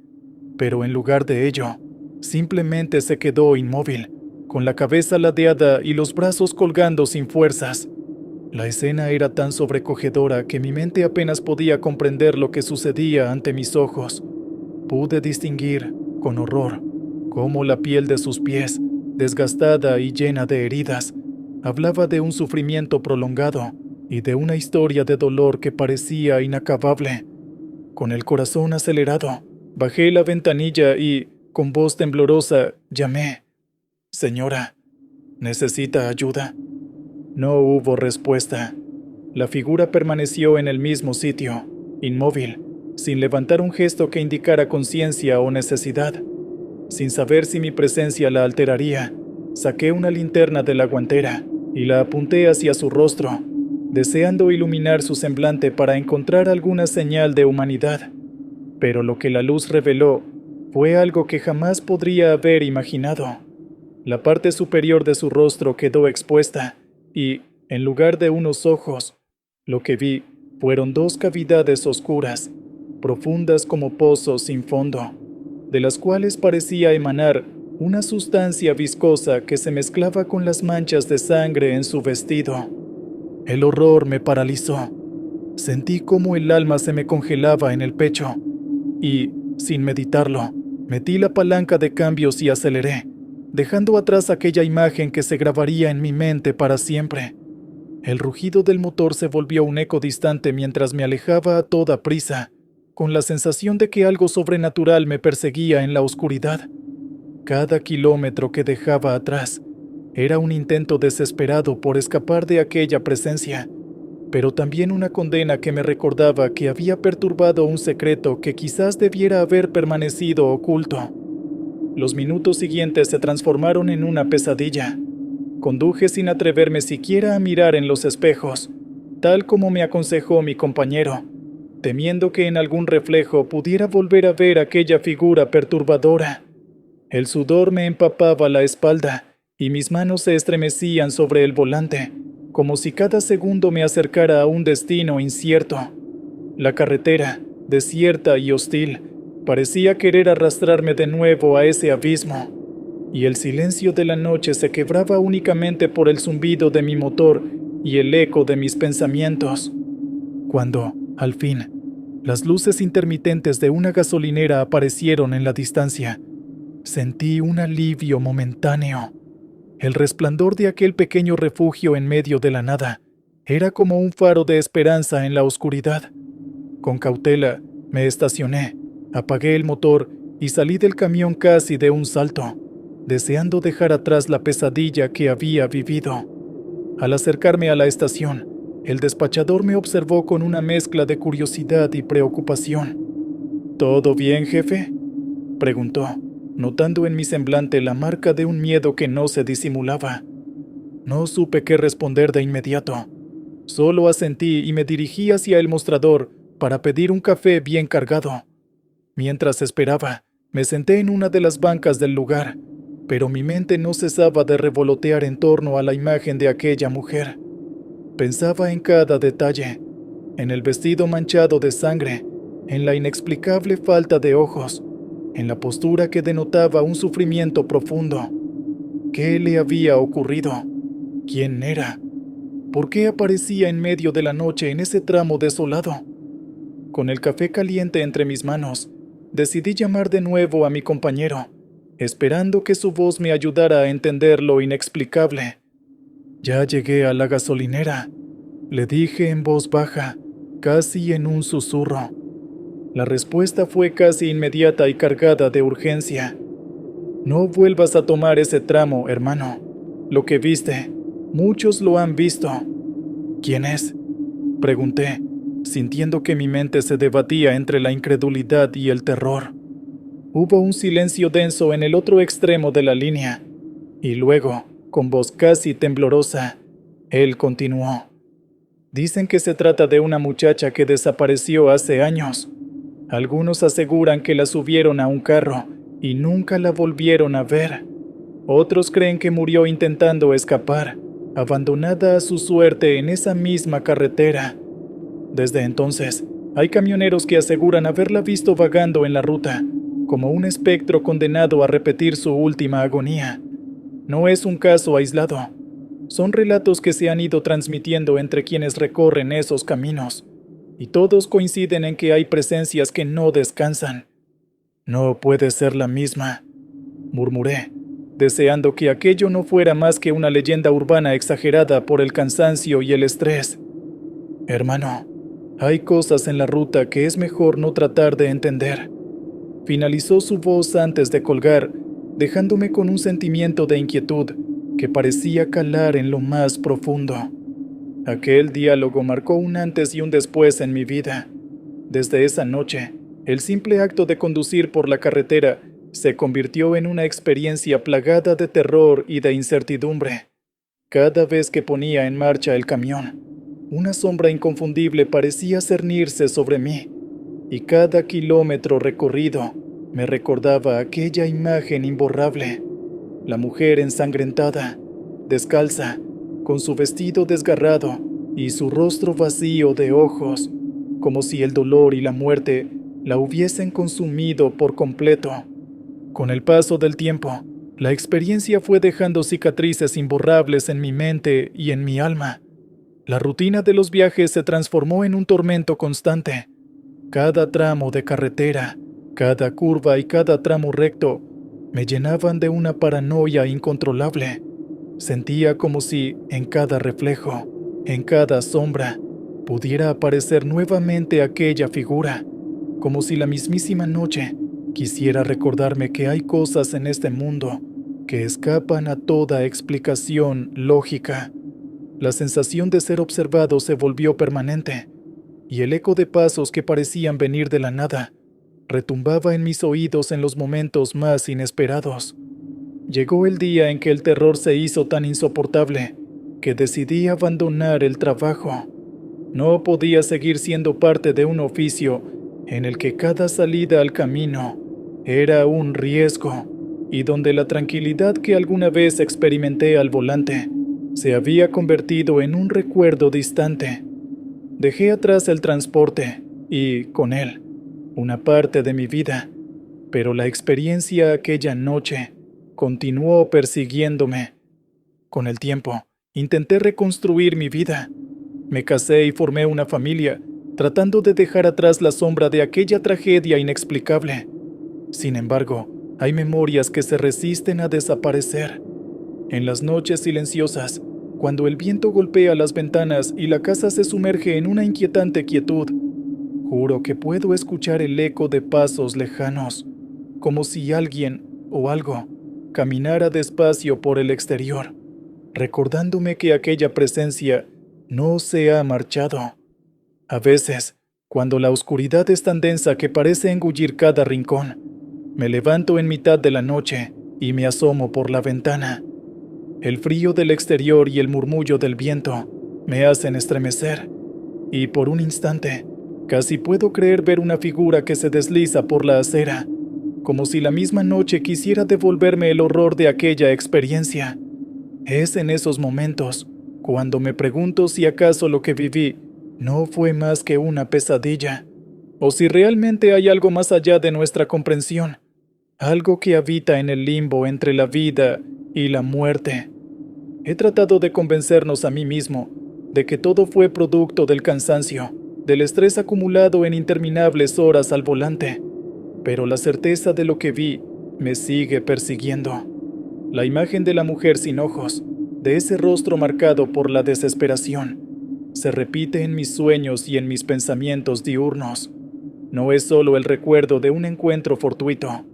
Speaker 1: pero en lugar de ello, simplemente se quedó inmóvil, con la cabeza ladeada y los brazos colgando sin fuerzas. La escena era tan sobrecogedora que mi mente apenas podía comprender lo que sucedía ante mis ojos. Pude distinguir, con horror, cómo la piel de sus pies, desgastada y llena de heridas, hablaba de un sufrimiento prolongado y de una historia de dolor que parecía inacabable. Con el corazón acelerado, bajé la ventanilla y, con voz temblorosa, llamé: «Señora, ¿necesita ayuda?». No hubo respuesta. La figura permaneció en el mismo sitio, inmóvil, sin levantar un gesto que indicara conciencia o necesidad. Sin saber si mi presencia la alteraría, saqué una linterna de la guantera y la apunté hacia su rostro, deseando iluminar su semblante para encontrar alguna señal de humanidad. Pero lo que la luz reveló fue algo que jamás podría haber imaginado. La parte superior de su rostro quedó expuesta y, en lugar de unos ojos, lo que vi fueron dos cavidades oscuras, profundas como pozos sin fondo, de las cuales parecía emanar una sustancia viscosa que se mezclaba con las manchas de sangre en su vestido. El horror me paralizó. Sentí cómo el alma se me congelaba en el pecho y, Sin meditarlo, metí la palanca de cambios y aceleré, dejando atrás aquella imagen que se grabaría en mi mente para siempre. El rugido del motor se volvió un eco distante mientras me alejaba a toda prisa, con la sensación de que algo sobrenatural me perseguía en la oscuridad. Cada kilómetro que dejaba atrás era un intento desesperado por escapar de aquella presencia, pero también una condena que me recordaba que había perturbado un secreto que quizás debiera haber permanecido oculto. Los minutos siguientes se transformaron en una pesadilla. Conduje sin atreverme siquiera a mirar en los espejos, tal como me aconsejó mi compañero, temiendo que en algún reflejo pudiera volver a ver aquella figura perturbadora. El sudor me empapaba la espalda y mis manos se estremecían sobre el volante, como si cada segundo me acercara a un destino incierto. La carretera, desierta y hostil, parecía querer arrastrarme de nuevo a ese abismo, y el silencio de la noche se quebraba únicamente por el zumbido de mi motor y el eco de mis pensamientos. Cuando, al fin, las luces intermitentes de una gasolinera aparecieron en la distancia, sentí un alivio momentáneo. El resplandor de aquel pequeño refugio en medio de la nada era como un faro de esperanza en la oscuridad. Con cautela, me estacioné, apagué el motor y salí del camión casi de un salto, deseando dejar atrás la pesadilla que había vivido. Al acercarme a la estación, el despachador me observó con una mezcla de curiosidad y preocupación. ¿Todo bien, jefe?, preguntó, notando en mi semblante la marca de un miedo que no se disimulaba. No supe qué responder de inmediato. Solo asentí y me dirigí hacia el mostrador para pedir un café bien cargado. Mientras esperaba, me senté en una de las bancas del lugar, pero mi mente no cesaba de revolotear en torno a la imagen de aquella mujer. Pensaba en cada detalle, en el vestido manchado de sangre, en la inexplicable falta de ojos, en la postura que denotaba un sufrimiento profundo. ¿Qué le había ocurrido? ¿Quién era? ¿Por qué aparecía en medio de la noche en ese tramo desolado? Con el café caliente entre mis manos, decidí llamar de nuevo a mi compañero, esperando que su voz me ayudara a entender lo inexplicable. «Ya llegué a la gasolinera», le dije en voz baja, casi en un susurro. La respuesta fue casi inmediata y cargada de urgencia. «No vuelvas a tomar ese tramo, hermano. Lo que viste, muchos lo han visto». «¿Quién es?», pregunté, sintiendo que mi mente se debatía entre la incredulidad y el terror. Hubo un silencio denso en el otro extremo de la línea, y luego, con voz casi temblorosa, él continuó. «Dicen que se trata de una muchacha que desapareció hace años. Algunos aseguran que la subieron a un carro y nunca la volvieron a ver. Otros creen que murió intentando escapar, abandonada a su suerte en esa misma carretera. Desde entonces, hay camioneros que aseguran haberla visto vagando en la ruta, como un espectro condenado a repetir su última agonía. No es un caso aislado. Son relatos que se han ido transmitiendo entre quienes recorren esos caminos, y todos coinciden en que hay presencias que no descansan». «No puede ser la misma», murmuré, deseando que aquello no fuera más que una leyenda urbana exagerada por el cansancio y el estrés. «Hermano, hay cosas en la ruta que es mejor no tratar de entender», finalizó su voz antes de colgar, dejándome con un sentimiento de inquietud que parecía calar en lo más profundo. Aquel diálogo marcó un antes y un después en mi vida. Desde esa noche, el simple acto de conducir por la carretera se convirtió en una experiencia plagada de terror y de incertidumbre. Cada vez que ponía en marcha el camión, una sombra inconfundible parecía cernirse sobre mí, y cada kilómetro recorrido me recordaba aquella imagen imborrable: la mujer ensangrentada, descalza, con su vestido desgarrado y su rostro vacío de ojos, como si el dolor y la muerte la hubiesen consumido por completo. Con el paso del tiempo, la experiencia fue dejando cicatrices imborrables en mi mente y en mi alma. La rutina de los viajes se transformó en un tormento constante. Cada tramo de carretera, Cada curva y cada tramo recto me llenaban de una paranoia incontrolable. Sentía como si, en cada reflejo, en cada sombra, pudiera aparecer nuevamente aquella figura, como si la mismísima noche quisiera recordarme que hay cosas en este mundo que escapan a toda explicación lógica. La sensación de ser observado se volvió permanente, y el eco de pasos que parecían venir de la nada retumbaba en mis oídos en los momentos más inesperados. Llegó el día en que el terror se hizo tan insoportable que decidí abandonar el trabajo. No podía seguir siendo parte de un oficio en el que cada salida al camino era un riesgo y donde la tranquilidad que alguna vez experimenté al volante se había convertido en un recuerdo distante. Dejé atrás el transporte y, con él, una parte de mi vida, pero la experiencia aquella noche continuó persiguiéndome. Con el tiempo, intenté reconstruir mi vida. Me casé y formé una familia, tratando de dejar atrás la sombra de aquella tragedia inexplicable. Sin embargo, hay memorias que se resisten a desaparecer. En las noches silenciosas, cuando el viento golpea las ventanas y la casa se sumerge en una inquietante quietud, juro que puedo escuchar el eco de pasos lejanos, como si alguien o algo caminara despacio por el exterior, recordándome que aquella presencia no se ha marchado. A veces, cuando la oscuridad es tan densa que parece engullir cada rincón, me levanto en mitad de la noche y me asomo por la ventana. El frío del exterior y el murmullo del viento me hacen estremecer, y por un instante, casi puedo creer ver una figura que se desliza por la acera, como si la misma noche quisiera devolverme el horror de aquella experiencia. Es en esos momentos cuando me pregunto si acaso lo que viví no fue más que una pesadilla, o si realmente hay algo más allá de nuestra comprensión, algo que habita en el limbo entre la vida y la muerte. He tratado de convencernos a mí mismo de que todo fue producto del cansancio, del estrés acumulado en interminables horas al volante, pero la certeza de lo que vi me sigue persiguiendo. La imagen de la mujer sin ojos, de ese rostro marcado por la desesperación, se repite en mis sueños y en mis pensamientos diurnos. No es solo el recuerdo de un encuentro fortuito,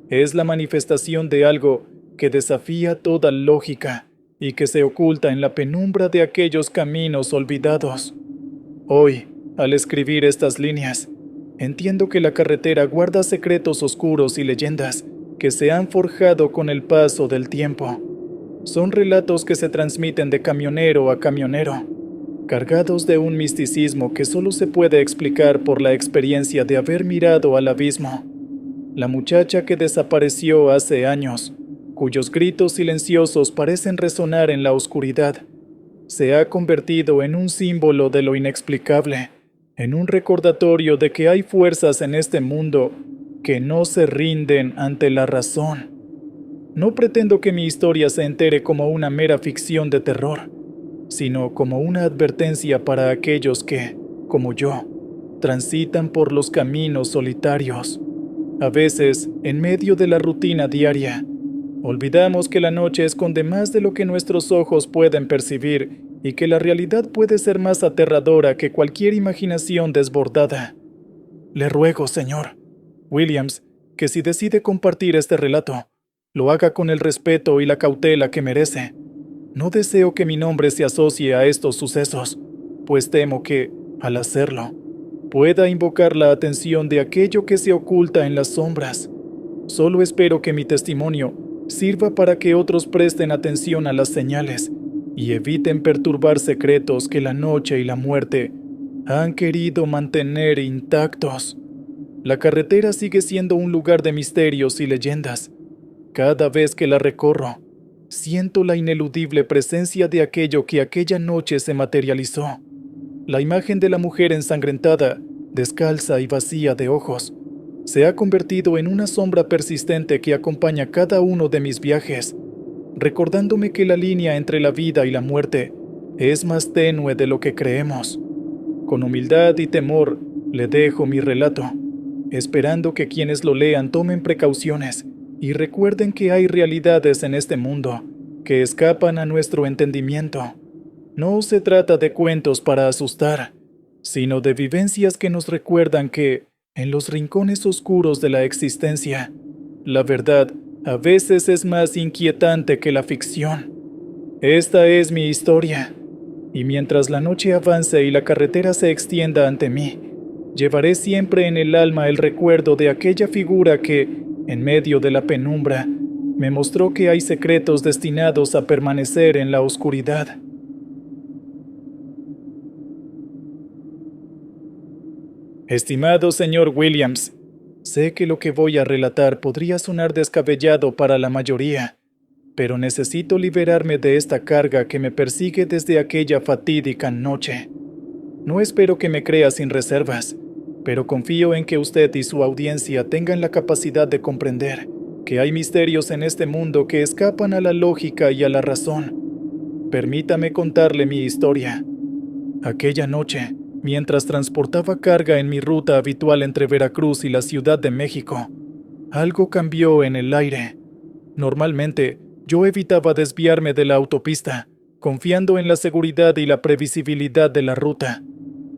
Speaker 1: es la manifestación de algo que desafía toda lógica y que se oculta en la penumbra de aquellos caminos olvidados. Hoy, al escribir estas líneas, entiendo que la carretera guarda secretos oscuros y leyendas que se han forjado con el paso del tiempo. Son relatos que se transmiten de camionero a camionero, cargados de un misticismo que solo se puede explicar por la experiencia de haber mirado al abismo. La muchacha que desapareció hace años, cuyos gritos silenciosos parecen resonar en la oscuridad, se ha convertido en un símbolo de lo inexplicable, en un recordatorio de que hay fuerzas en este mundo que no se rinden ante la razón. No pretendo que mi historia se entere como una mera ficción de terror, sino como una advertencia para aquellos que, como yo, transitan por los caminos solitarios. A veces, en medio de la rutina diaria, olvidamos que la noche esconde más de lo que nuestros ojos pueden percibir y que la realidad puede ser más aterradora que cualquier imaginación desbordada. Le ruego, señor Williams, que si decide compartir este relato, lo haga con el respeto y la cautela que merece. No deseo que mi nombre se asocie a estos sucesos, pues temo que, al hacerlo, pueda invocar la atención de aquello que se oculta en las sombras. Solo espero que mi testimonio sirva para que otros presten atención a las señales y eviten perturbar secretos que la noche y la muerte han querido mantener intactos. La carretera sigue siendo un lugar de misterios y leyendas. Cada vez que la recorro, siento la ineludible presencia de aquello que aquella noche se materializó. La imagen de la mujer ensangrentada, descalza y vacía de ojos, se ha convertido en una sombra persistente que acompaña cada uno de mis viajes, recordándome que la línea entre la vida y la muerte es más tenue de lo que creemos. Con humildad y temor le dejo mi relato, esperando que quienes lo lean tomen precauciones y recuerden que hay realidades en este mundo que escapan a nuestro entendimiento. No se trata de cuentos para asustar, sino de vivencias que nos recuerdan que, en los rincones oscuros de la existencia, la verdad a veces es más inquietante que la ficción. Esta es mi historia, y mientras la noche avance y la carretera se extienda ante mí, llevaré siempre en el alma el recuerdo de aquella figura que, en medio de la penumbra, me mostró que hay secretos destinados a permanecer en la oscuridad. Estimado señor Williams, sé que lo que voy a relatar podría sonar descabellado para la mayoría, pero necesito liberarme de esta carga que me persigue desde aquella fatídica noche. No espero que me crea sin reservas, pero confío en que usted y su audiencia tengan la capacidad de comprender que hay misterios en este mundo que escapan a la lógica y a la razón. Permítame contarle mi historia. Aquella noche, mientras transportaba carga en mi ruta habitual entre Veracruz y la Ciudad de México, algo cambió en el aire. Normalmente, yo evitaba desviarme de la autopista, confiando en la seguridad y la previsibilidad de la ruta.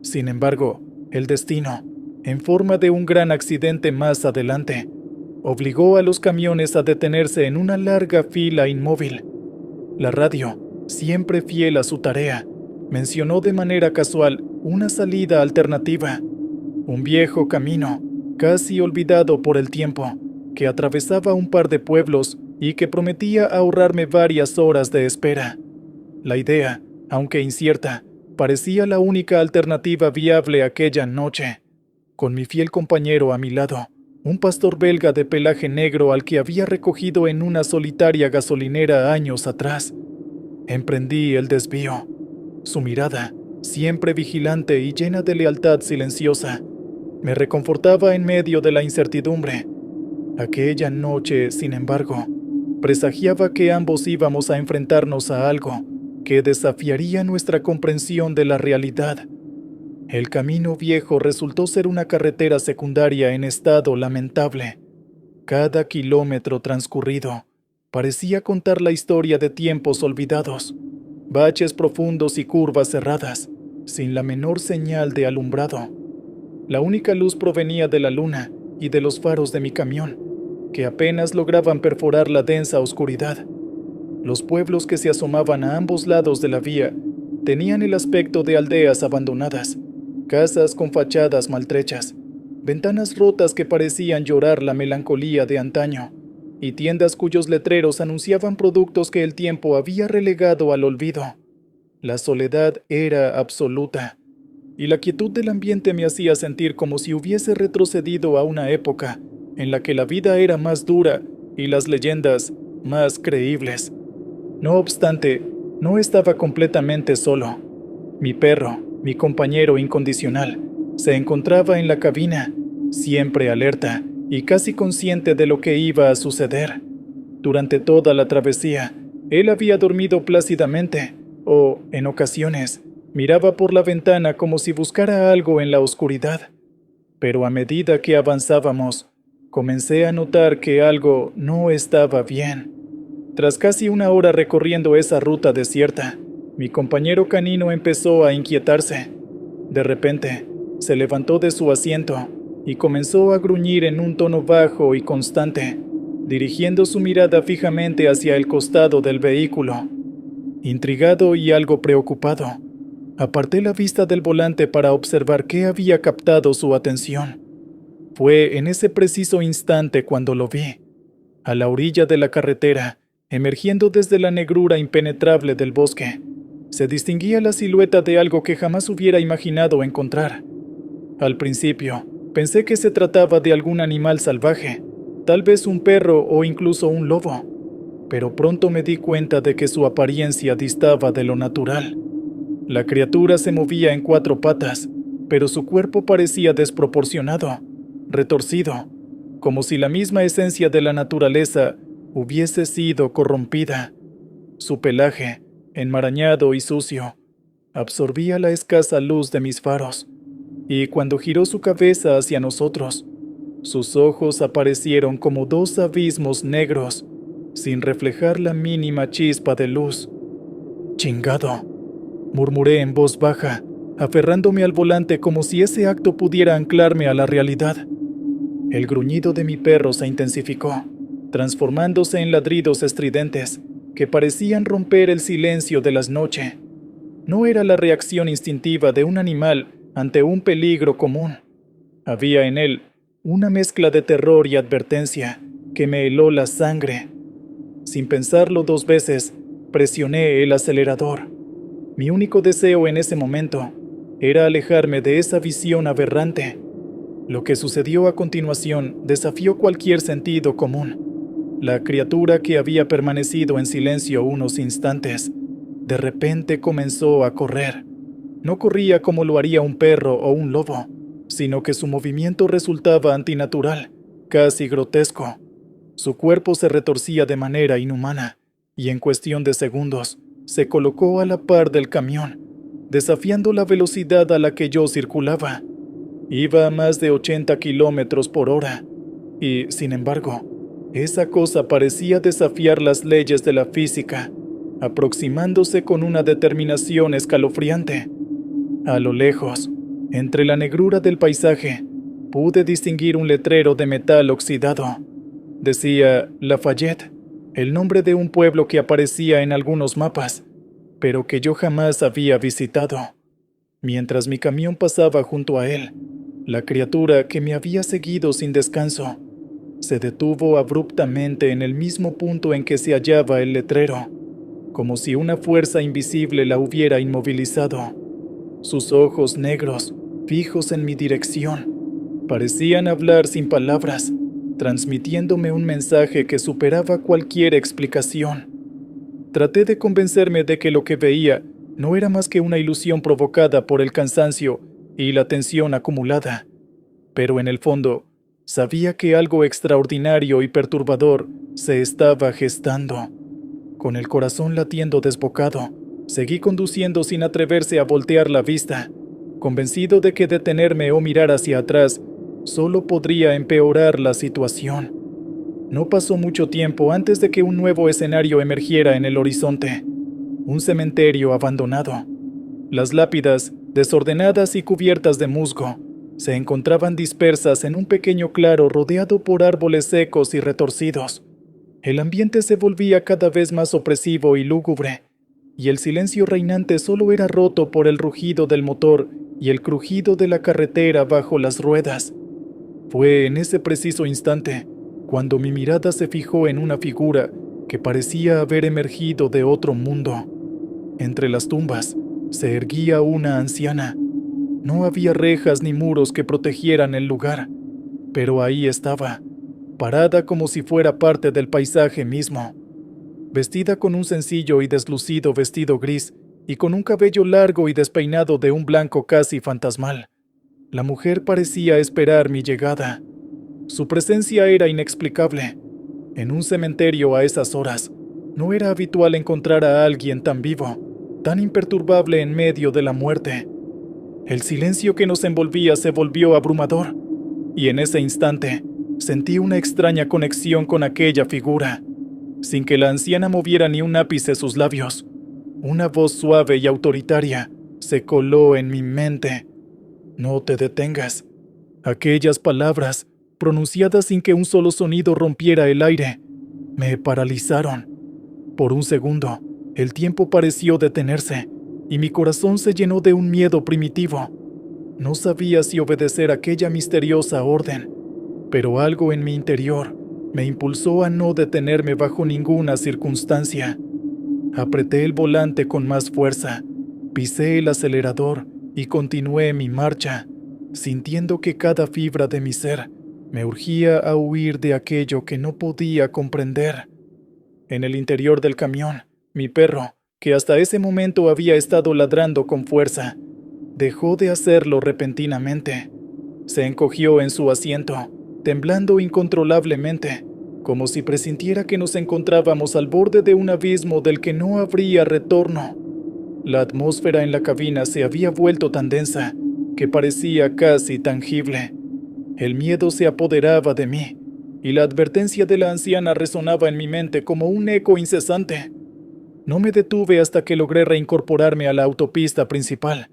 Speaker 1: Sin embargo, el destino, en forma de un gran accidente más adelante, obligó a los camiones a detenerse en una larga fila inmóvil. La radio, siempre fiel a su tarea, mencionó de manera casual una salida alternativa, un viejo camino, casi olvidado por el tiempo, que atravesaba un par de pueblos y que prometía ahorrarme varias horas de espera. La idea, aunque incierta, parecía la única alternativa viable aquella noche. Con mi fiel compañero a mi lado, un pastor belga de pelaje negro al que había recogido en una solitaria gasolinera años atrás, emprendí el desvío. Su mirada, siempre vigilante y llena de lealtad silenciosa, me reconfortaba en medio de la incertidumbre. Aquella noche, sin embargo, presagiaba que ambos íbamos a enfrentarnos a algo que desafiaría nuestra comprensión de la realidad. El camino viejo resultó ser una carretera secundaria en estado lamentable. Cada kilómetro transcurrido parecía contar la historia de tiempos olvidados, baches profundos y curvas cerradas, sin la menor señal de alumbrado. La única luz provenía de la luna y de los faros de mi camión, que apenas lograban perforar la densa oscuridad. Los pueblos que se asomaban a ambos lados de la vía tenían el aspecto de aldeas abandonadas, casas con fachadas maltrechas, ventanas rotas que parecían llorar la melancolía de antaño, y tiendas cuyos letreros anunciaban productos que el tiempo había relegado al olvido. La soledad era absoluta, y la quietud del ambiente me hacía sentir como si hubiese retrocedido a una época en la que la vida era más dura y las leyendas más creíbles. No obstante, no estaba completamente solo. Mi perro, mi compañero incondicional, se encontraba en la cabina, siempre alerta y casi consciente de lo que iba a suceder. Durante toda la travesía, él había dormido plácidamente, o, en ocasiones, miraba por la ventana como si buscara algo en la oscuridad. Pero a medida que avanzábamos, comencé a notar que algo no estaba bien. Tras casi una hora recorriendo esa ruta desierta, mi compañero canino empezó a inquietarse. De repente, se levantó de su asiento y comenzó a gruñir en un tono bajo y constante, dirigiendo su mirada fijamente hacia el costado del vehículo. Intrigado y algo preocupado, aparté la vista del volante para observar qué había captado su atención. Fue en ese preciso instante cuando lo vi, a la orilla de la carretera, emergiendo desde la negrura impenetrable del bosque. Se distinguía la silueta de algo que jamás hubiera imaginado encontrar. Al principio, pensé que se trataba de algún animal salvaje, tal vez un perro o incluso un lobo, pero pronto me di cuenta de que su apariencia distaba de lo natural. La criatura se movía en 4 patas, pero su cuerpo parecía desproporcionado, retorcido, como si la misma esencia de la naturaleza hubiese sido corrompida. Su pelaje, enmarañado y sucio, absorbía la escasa luz de mis faros, y cuando giró su cabeza hacia nosotros, Sus ojos aparecieron como dos abismos negros, sin reflejar la mínima chispa de luz. «Chingado», murmuré en voz baja, aferrándome al volante como si ese acto pudiera anclarme a la realidad. El gruñido de mi perro se intensificó, transformándose en ladridos estridentes que parecían romper el silencio de las noches. No era la reacción instintiva de un animal ante un peligro común. Había en él una mezcla de terror y advertencia que me heló la sangre. Sin pensarlo 2 veces, presioné el acelerador. Mi único deseo en ese momento era alejarme de esa visión aberrante. Lo que sucedió a continuación desafió cualquier sentido común. La criatura que había permanecido en silencio unos instantes, de repente comenzó a correr. No corría como lo haría un perro o un lobo, sino que su movimiento resultaba antinatural, casi grotesco. Su cuerpo se retorcía de manera inhumana, y en cuestión de segundos, se colocó a la par del camión, desafiando la velocidad a la que yo circulaba. Iba a más de 80 kilómetros por hora, y, sin embargo, esa cosa parecía desafiar las leyes de la física, aproximándose con una determinación escalofriante. A lo lejos, entre la negrura del paisaje, pude distinguir un letrero de metal oxidado. Decía Lafayette, el nombre de un pueblo que aparecía en algunos mapas, pero que yo jamás había visitado. Mientras mi camión pasaba junto a él, la criatura que me había seguido sin descanso se detuvo abruptamente en el mismo punto en que se hallaba el letrero, como si una fuerza invisible la hubiera inmovilizado. Sus ojos negros, fijos en mi dirección, parecían hablar sin palabras, transmitiéndome un mensaje que superaba cualquier explicación. Traté de convencerme de que lo que veía no era más que una ilusión provocada por el cansancio y la tensión acumulada, pero en el fondo sabía que algo extraordinario y perturbador se estaba gestando. Con el corazón latiendo desbocado, seguí conduciendo sin atreverse a voltear la vista, convencido de que detenerme o mirar hacia atrás solo podría empeorar la situación. No pasó mucho tiempo antes de que un nuevo escenario emergiera en el horizonte. Un cementerio abandonado. Las lápidas, desordenadas y cubiertas de musgo, se encontraban dispersas en un pequeño claro rodeado por árboles secos y retorcidos. El ambiente se volvía cada vez más opresivo y lúgubre, y el silencio reinante solo era roto por el rugido del motor y el crujido de la carretera bajo las ruedas. Fue en ese preciso instante cuando mi mirada se fijó en una figura que parecía haber emergido de otro mundo. Entre las tumbas se erguía una anciana. No había rejas ni muros que protegieran el lugar, pero ahí estaba, parada como si fuera parte del paisaje mismo. Vestida con un sencillo y deslucido vestido gris y con un cabello largo y despeinado de un blanco casi fantasmal. La mujer parecía esperar mi llegada. Su presencia era inexplicable. En un cementerio a esas horas, no era habitual encontrar a alguien tan vivo, tan imperturbable en medio de la muerte. El silencio que nos envolvía se volvió abrumador, y en ese instante sentí una extraña conexión con aquella figura. Sin que la anciana moviera ni un ápice sus labios, una voz suave y autoritaria se coló en mi mente. «No te detengas». Aquellas palabras, pronunciadas sin que un solo sonido rompiera el aire, me paralizaron. Por un segundo, el tiempo pareció detenerse, y mi corazón se llenó de un miedo primitivo. No sabía si obedecer aquella misteriosa orden, pero algo en mi interior me impulsó a no detenerme bajo ninguna circunstancia. Apreté el volante con más fuerza, pisé el acelerador y continué mi marcha, sintiendo que cada fibra de mi ser me urgía a huir de aquello que no podía comprender. En el interior del camión, mi perro, que hasta ese momento había estado ladrando con fuerza, dejó de hacerlo repentinamente. Se encogió en su asiento, temblando incontrolablemente, como si presintiera que nos encontrábamos al borde de un abismo del que no habría retorno. La atmósfera en la cabina se había vuelto tan densa que parecía casi tangible. El miedo se apoderaba de mí, y la advertencia de la anciana resonaba en mi mente como un eco incesante. No me detuve hasta que logré reincorporarme a la autopista principal,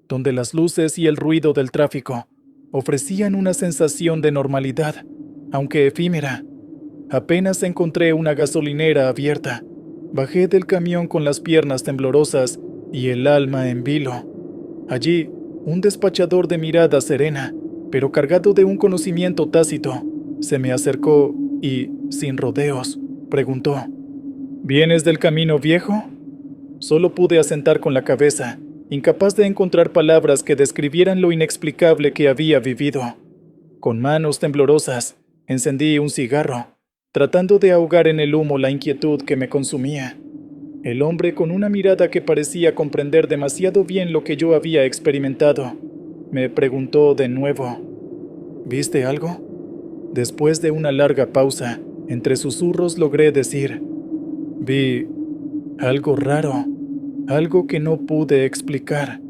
Speaker 1: donde las luces y el ruido del tráfico ofrecían una sensación de normalidad, aunque efímera. Apenas encontré una gasolinera abierta, bajé del camión con las piernas temblorosas y el alma en vilo. Allí, un despachador de mirada serena, pero cargado de un conocimiento tácito, se me acercó y, sin rodeos, preguntó: ¿Vienes del camino viejo? Solo pude asentar con la cabeza, incapaz de encontrar palabras que describieran lo inexplicable que había vivido. Con manos temblorosas, encendí un cigarro, tratando de ahogar en el humo la inquietud que me consumía. El hombre, con una mirada que parecía comprender demasiado bien lo que yo había experimentado, me preguntó de nuevo: ¿Viste algo? Después de una larga pausa, entre susurros logré decir: Vi algo raro, algo que no pude explicar.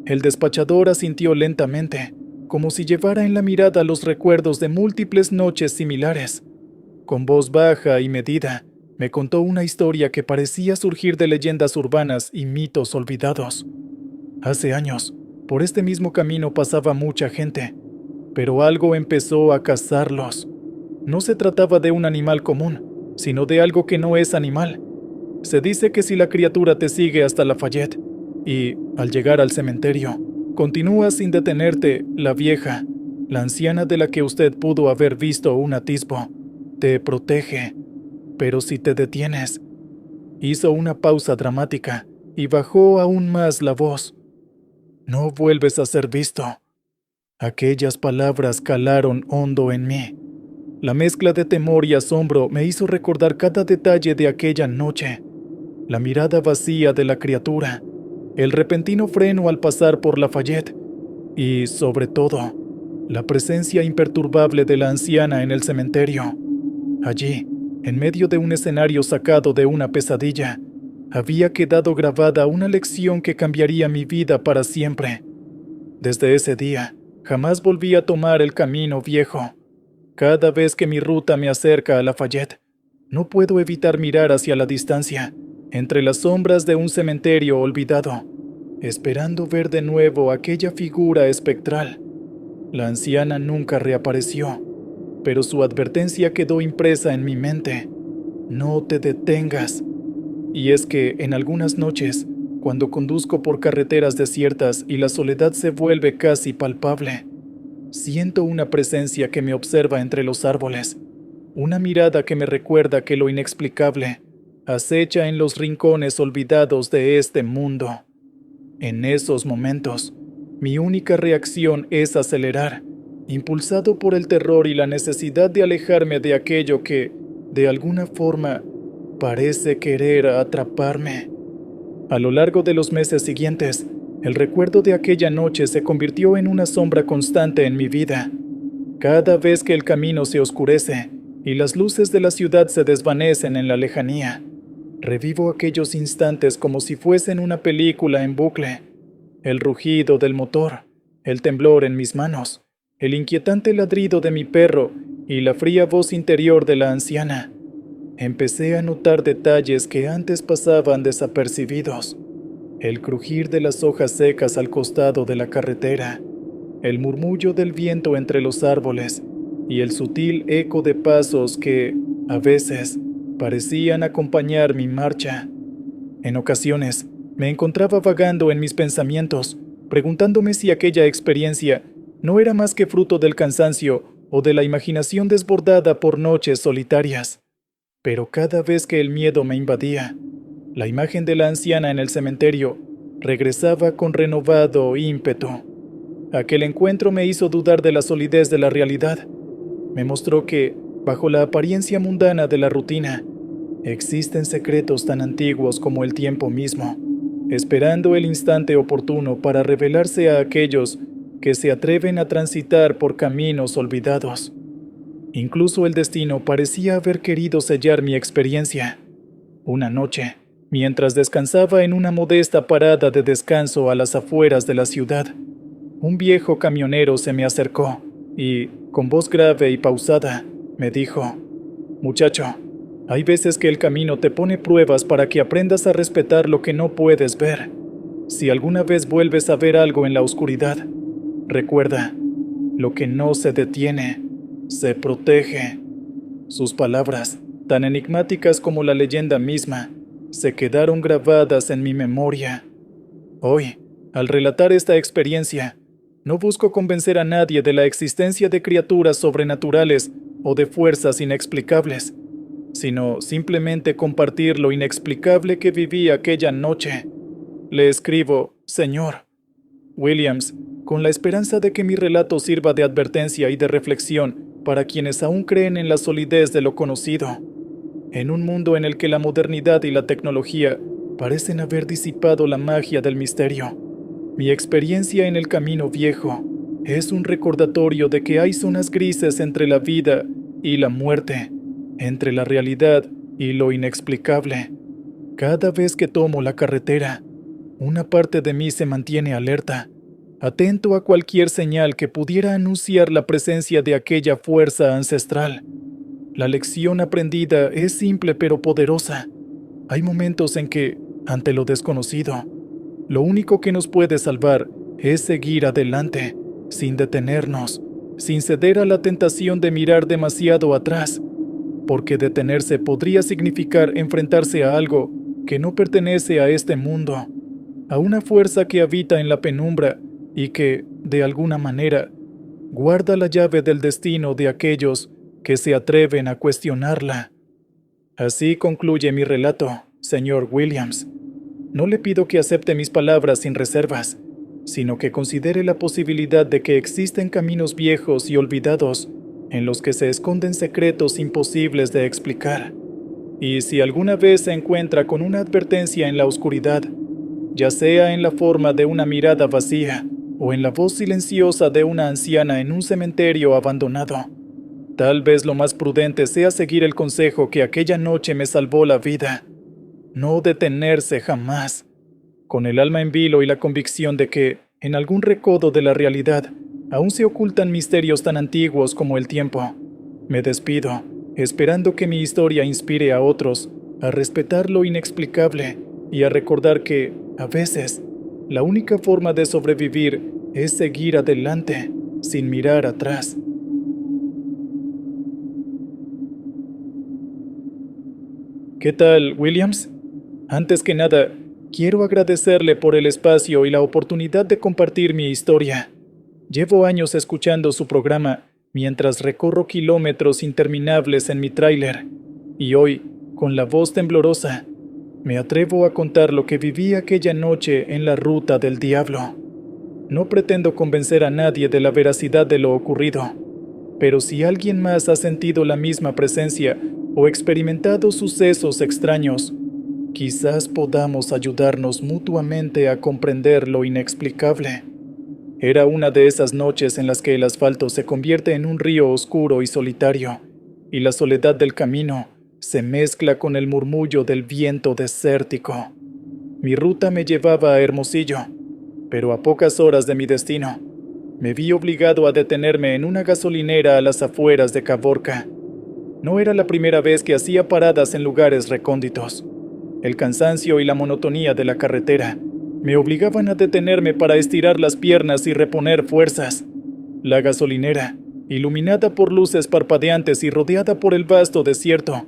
Speaker 1: El despachador asintió lentamente, como si llevara en la mirada los recuerdos de múltiples noches similares. Con voz baja y medida, me contó una historia que parecía surgir de leyendas urbanas y mitos olvidados. Hace años, por este mismo camino pasaba mucha gente, pero algo empezó a cazarlos. No se trataba de un animal común, sino de algo que no es animal. Se dice que si la criatura te sigue hasta Lafayette y, al llegar al cementerio, continúa sin detenerte, la vieja, la anciana de la que usted pudo haber visto un atisbo, te protege. Pero si te detienes... Hizo una pausa dramática y bajó aún más la voz. No vuelves a ser visto. Aquellas palabras calaron hondo en mí. La mezcla de temor y asombro me hizo recordar cada detalle de aquella noche. La mirada vacía de la criatura, el repentino freno al pasar por Lafayette y, sobre todo, la presencia imperturbable de la anciana en el cementerio. Allí, en medio de un escenario sacado de una pesadilla, había quedado grabada una lección que cambiaría mi vida para siempre. Desde ese día, jamás volví a tomar el camino viejo. Cada vez que mi ruta me acerca a Lafayette, no puedo evitar mirar hacia la distancia, entre las sombras de un cementerio olvidado, esperando ver de nuevo aquella figura espectral. La anciana nunca reapareció, pero su advertencia quedó impresa en mi mente: no te detengas. Y es que en algunas noches, cuando conduzco por carreteras desiertas y la soledad se vuelve casi palpable, siento una presencia que me observa entre los árboles, una mirada que me recuerda que lo inexplicable acecha en los rincones olvidados de este mundo. En esos momentos, mi única reacción es acelerar, impulsado por el terror y la necesidad de alejarme de aquello que, de alguna forma, parece querer atraparme. A lo largo de los meses siguientes, el recuerdo de aquella noche se convirtió en una sombra constante en mi vida. Cada vez que el camino se oscurece y las luces de la ciudad se desvanecen en la lejanía, revivo aquellos instantes como si fuesen una película en bucle. El rugido del motor, el temblor en mis manos, el inquietante ladrido de mi perro y la fría voz interior de la anciana. Empecé a notar detalles que antes pasaban desapercibidos. El crujir de las hojas secas al costado de la carretera, el murmullo del viento entre los árboles y el sutil eco de pasos que, a veces, parecían acompañar mi marcha. En ocasiones, me encontraba vagando en mis pensamientos, preguntándome si aquella experiencia no era más que fruto del cansancio o de la imaginación desbordada por noches solitarias. Pero cada vez que el miedo me invadía, la imagen de la anciana en el cementerio regresaba con renovado ímpetu. Aquel encuentro me hizo dudar de la solidez de la realidad. Me mostró que, bajo la apariencia mundana de la rutina, existen secretos tan antiguos como el tiempo mismo, esperando el instante oportuno para revelarse a aquellos que se atreven a transitar por caminos olvidados. Incluso el destino parecía haber querido sellar mi experiencia. Una noche, mientras descansaba en una modesta parada de descanso a las afueras de la ciudad, un viejo camionero se me acercó, y, con voz grave y pausada, me dijo: «Muchacho, hay veces que el camino te pone pruebas para que aprendas a respetar lo que no puedes ver. Si alguna vez vuelves a ver algo en la oscuridad, recuerda, lo que no se detiene, se protege». Sus palabras, tan enigmáticas como la leyenda misma, se quedaron grabadas en mi memoria. Hoy, al relatar esta experiencia, no busco convencer a nadie de la existencia de criaturas sobrenaturales o de fuerzas inexplicables, sino simplemente compartir lo inexplicable que viví aquella noche. Le escribo, Señor Williams, con la esperanza de que mi relato sirva de advertencia y de reflexión para quienes aún creen en la solidez de lo conocido. En un mundo en el que la modernidad y la tecnología parecen haber disipado la magia del misterio, mi experiencia en el camino viejo es un recordatorio de que hay zonas grises entre la vida y la muerte, entre la realidad y lo inexplicable. Cada vez que tomo la carretera, una parte de mí se mantiene alerta, atento a cualquier señal que pudiera anunciar la presencia de aquella fuerza ancestral. La lección aprendida es simple pero poderosa. Hay momentos en que, ante lo desconocido, lo único que nos puede salvar es seguir adelante, sin detenernos, sin ceder a la tentación de mirar demasiado atrás, porque detenerse podría significar enfrentarse a algo que no pertenece a este mundo, a una fuerza que habita en la penumbra y que, de alguna manera, guarda la llave del destino de aquellos que se atreven a cuestionarla. Así concluye mi relato, señor Williams. No le pido que acepte mis palabras sin reservas, sino que considere la posibilidad de que existen caminos viejos y olvidados en los que se esconden secretos imposibles de explicar. Y si alguna vez se encuentra con una advertencia en la oscuridad, ya sea en la forma de una mirada vacía o en la voz silenciosa de una anciana en un cementerio abandonado, tal vez lo más prudente sea seguir el consejo que aquella noche me salvó la vida: no detenerse jamás, con el alma en vilo y la convicción de que, en algún recodo de la realidad, aún se ocultan misterios tan antiguos como el tiempo. Me despido, esperando que mi historia inspire a otros a respetar lo inexplicable y a recordar que, a veces, la única forma de sobrevivir es seguir adelante, sin mirar atrás. ¿Qué tal, Williams? Antes que nada, quiero agradecerle por el espacio y la oportunidad de compartir mi historia. Llevo años escuchando su programa mientras recorro kilómetros interminables en mi tráiler, y hoy, con la voz temblorosa, me atrevo a contar lo que viví aquella noche en la Ruta del Diablo. No pretendo convencer a nadie de la veracidad de lo ocurrido, pero si alguien más ha sentido la misma presencia o experimentado sucesos extraños, quizás podamos ayudarnos mutuamente a comprender lo inexplicable. Era una de esas noches en las que el asfalto se convierte en un río oscuro y solitario, y la soledad del camino se mezcla con el murmullo del viento desértico. Mi ruta me llevaba a Hermosillo, pero a pocas horas de mi destino, me vi obligado a detenerme en una gasolinera a las afueras de Caborca. No era la primera vez que hacía paradas en lugares recónditos. El cansancio y la monotonía de la carretera me obligaban a detenerme para estirar las piernas y reponer fuerzas. La gasolinera, iluminada por luces parpadeantes y rodeada por el vasto desierto,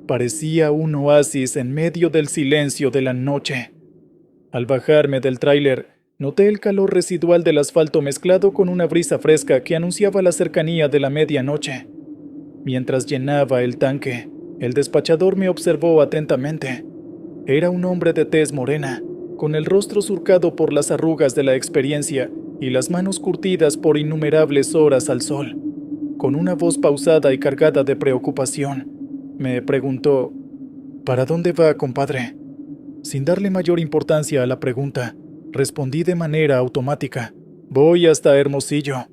Speaker 1: parecía un oasis en medio del silencio de la noche. Al bajarme del tráiler, noté el calor residual del asfalto mezclado con una brisa fresca que anunciaba la cercanía de la medianoche. Mientras llenaba el tanque, el despachador me observó atentamente. Era un hombre de tez morena, con el rostro surcado por las arrugas de la experiencia y las manos curtidas por innumerables horas al sol. Con una voz pausada y cargada de preocupación, me preguntó: «¿Para dónde va, compadre?». Sin darle mayor importancia a la pregunta, respondí de manera automática: «Voy hasta Hermosillo».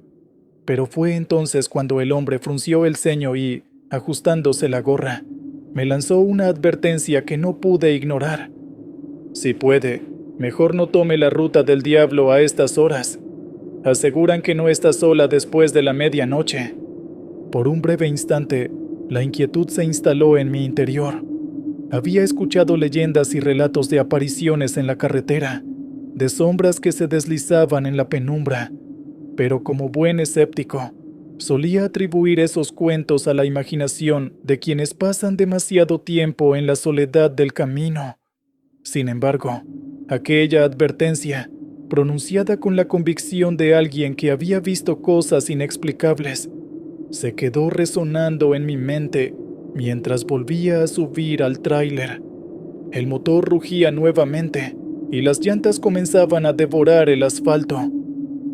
Speaker 1: Pero fue entonces cuando el hombre frunció el ceño y, ajustándose la gorra, me lanzó una advertencia que no pude ignorar: «Si puede, mejor no tome la Ruta del Diablo a estas horas. Aseguran que no está sola después de la medianoche. Por un breve instante, la inquietud se instaló en mi interior. Había escuchado leyendas y relatos de apariciones en la carretera, de sombras que se deslizaban en la penumbra, pero como buen escéptico, solía atribuir esos cuentos a la imaginación de quienes pasan demasiado tiempo en la soledad del camino. Sin embargo, aquella advertencia, pronunciada con la convicción de alguien que había visto cosas inexplicables, se quedó resonando en mi mente mientras volvía a subir al tráiler. El motor rugía nuevamente y las llantas comenzaban a devorar el asfalto.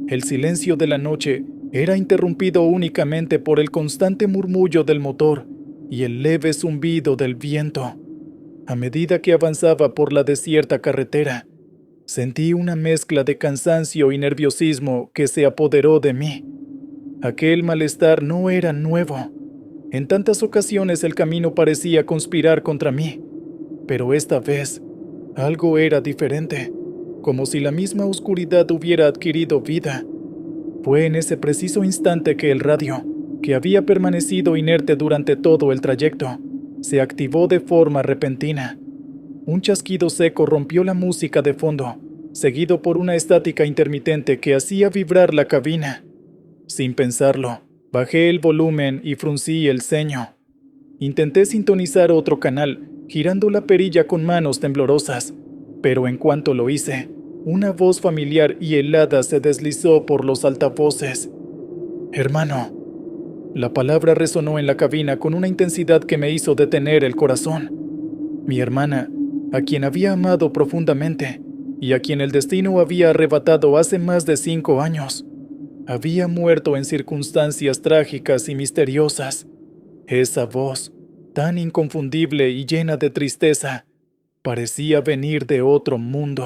Speaker 1: El silencio de la noche era interrumpido únicamente por el constante murmullo del motor y el leve zumbido del viento. A medida que avanzaba por la desierta carretera, sentí una mezcla de cansancio y nerviosismo que se apoderó de mí. Aquel malestar no era nuevo. En tantas ocasiones el camino parecía conspirar contra mí, pero esta vez algo era diferente, como si la misma oscuridad hubiera adquirido vida. Fue en ese preciso instante que el radio, que había permanecido inerte durante todo el trayecto, se activó de forma repentina. Un chasquido seco rompió la música de fondo, seguido por una estática intermitente que hacía vibrar la cabina. Sin pensarlo, bajé el volumen y fruncí el ceño. Intenté sintonizar otro canal, girando la perilla con manos temblorosas, pero en cuanto lo hice, una voz familiar y helada se deslizó por los altavoces. «Hermano». La palabra resonó en la cabina con una intensidad que me hizo detener el corazón. Mi hermana, a quien había amado profundamente y a quien el destino había arrebatado hace más de 5 años, había muerto en circunstancias trágicas y misteriosas. Esa voz, tan inconfundible y llena de tristeza, parecía venir de otro mundo.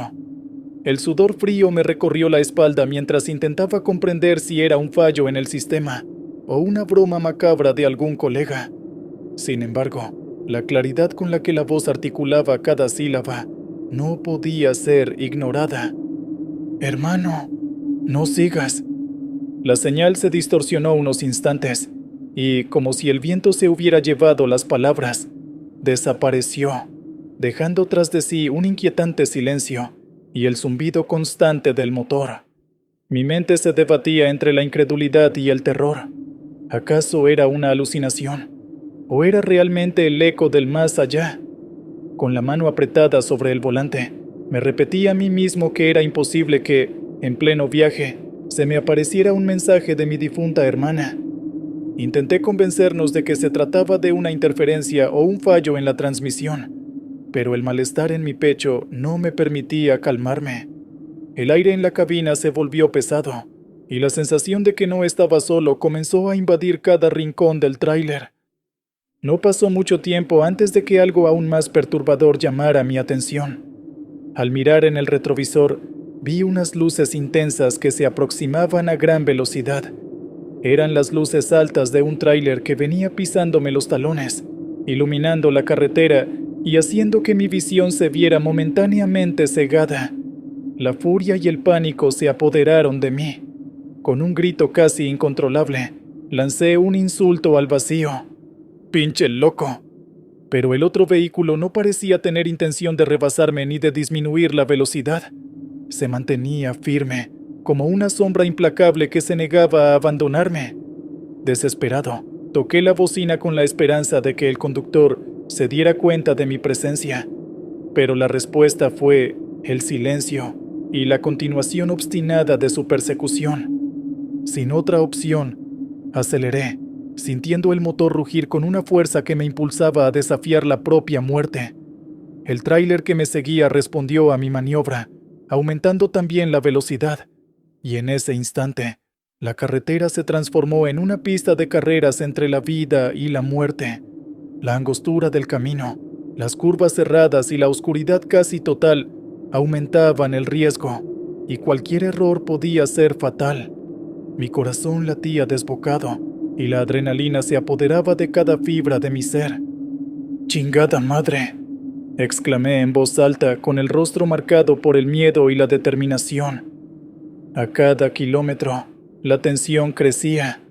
Speaker 1: El sudor frío me recorrió la espalda mientras intentaba comprender si era un fallo en el sistema o una broma macabra de algún colega. Sin embargo, la claridad con la que la voz articulaba cada sílaba no podía ser ignorada. «Hermano, no sigas». La señal se distorsionó unos instantes y, como si el viento se hubiera llevado las palabras, desapareció, dejando tras de sí un inquietante silencio y el zumbido constante del motor. Mi mente se debatía entre la incredulidad y el terror. ¿Acaso era una alucinación? ¿O era realmente el eco del más allá? Con la mano apretada sobre el volante, me repetí a mí mismo que era imposible que, en pleno viaje, se me apareciera un mensaje de mi difunta hermana. Intenté convencernos de que se trataba de una interferencia o un fallo en la transmisión, pero el malestar en mi pecho no me permitía calmarme. El aire en la cabina se volvió pesado, y la sensación de que no estaba solo comenzó a invadir cada rincón del tráiler. No pasó mucho tiempo antes de que algo aún más perturbador llamara mi atención. Al mirar en el retrovisor, vi unas luces intensas que se aproximaban a gran velocidad. Eran las luces altas de un tráiler que venía pisándome los talones, iluminando la carretera y haciendo que mi visión se viera momentáneamente cegada. La furia y el pánico se apoderaron de mí. Con un grito casi incontrolable, lancé un insulto al vacío. «¡Pinche loco!». Pero el otro vehículo no parecía tener intención de rebasarme ni de disminuir la velocidad. Se mantenía firme, como una sombra implacable que se negaba a abandonarme. Desesperado, toqué la bocina con la esperanza de que el conductor se diera cuenta de mi presencia, pero la respuesta fue el silencio y la continuación obstinada de su persecución. Sin otra opción, aceleré, sintiendo el motor rugir con una fuerza que me impulsaba a desafiar la propia muerte. El tráiler que me seguía respondió a mi maniobra, aumentando también la velocidad, y en ese instante, la carretera se transformó en una pista de carreras entre la vida y la muerte. La angostura del camino, las curvas cerradas y la oscuridad casi total aumentaban el riesgo, y cualquier error podía ser fatal. Mi corazón latía desbocado, y la adrenalina se apoderaba de cada fibra de mi ser. «¡Chingada madre!», exclamé en voz alta, con el rostro marcado por el miedo y la determinación. A cada kilómetro, la tensión crecía.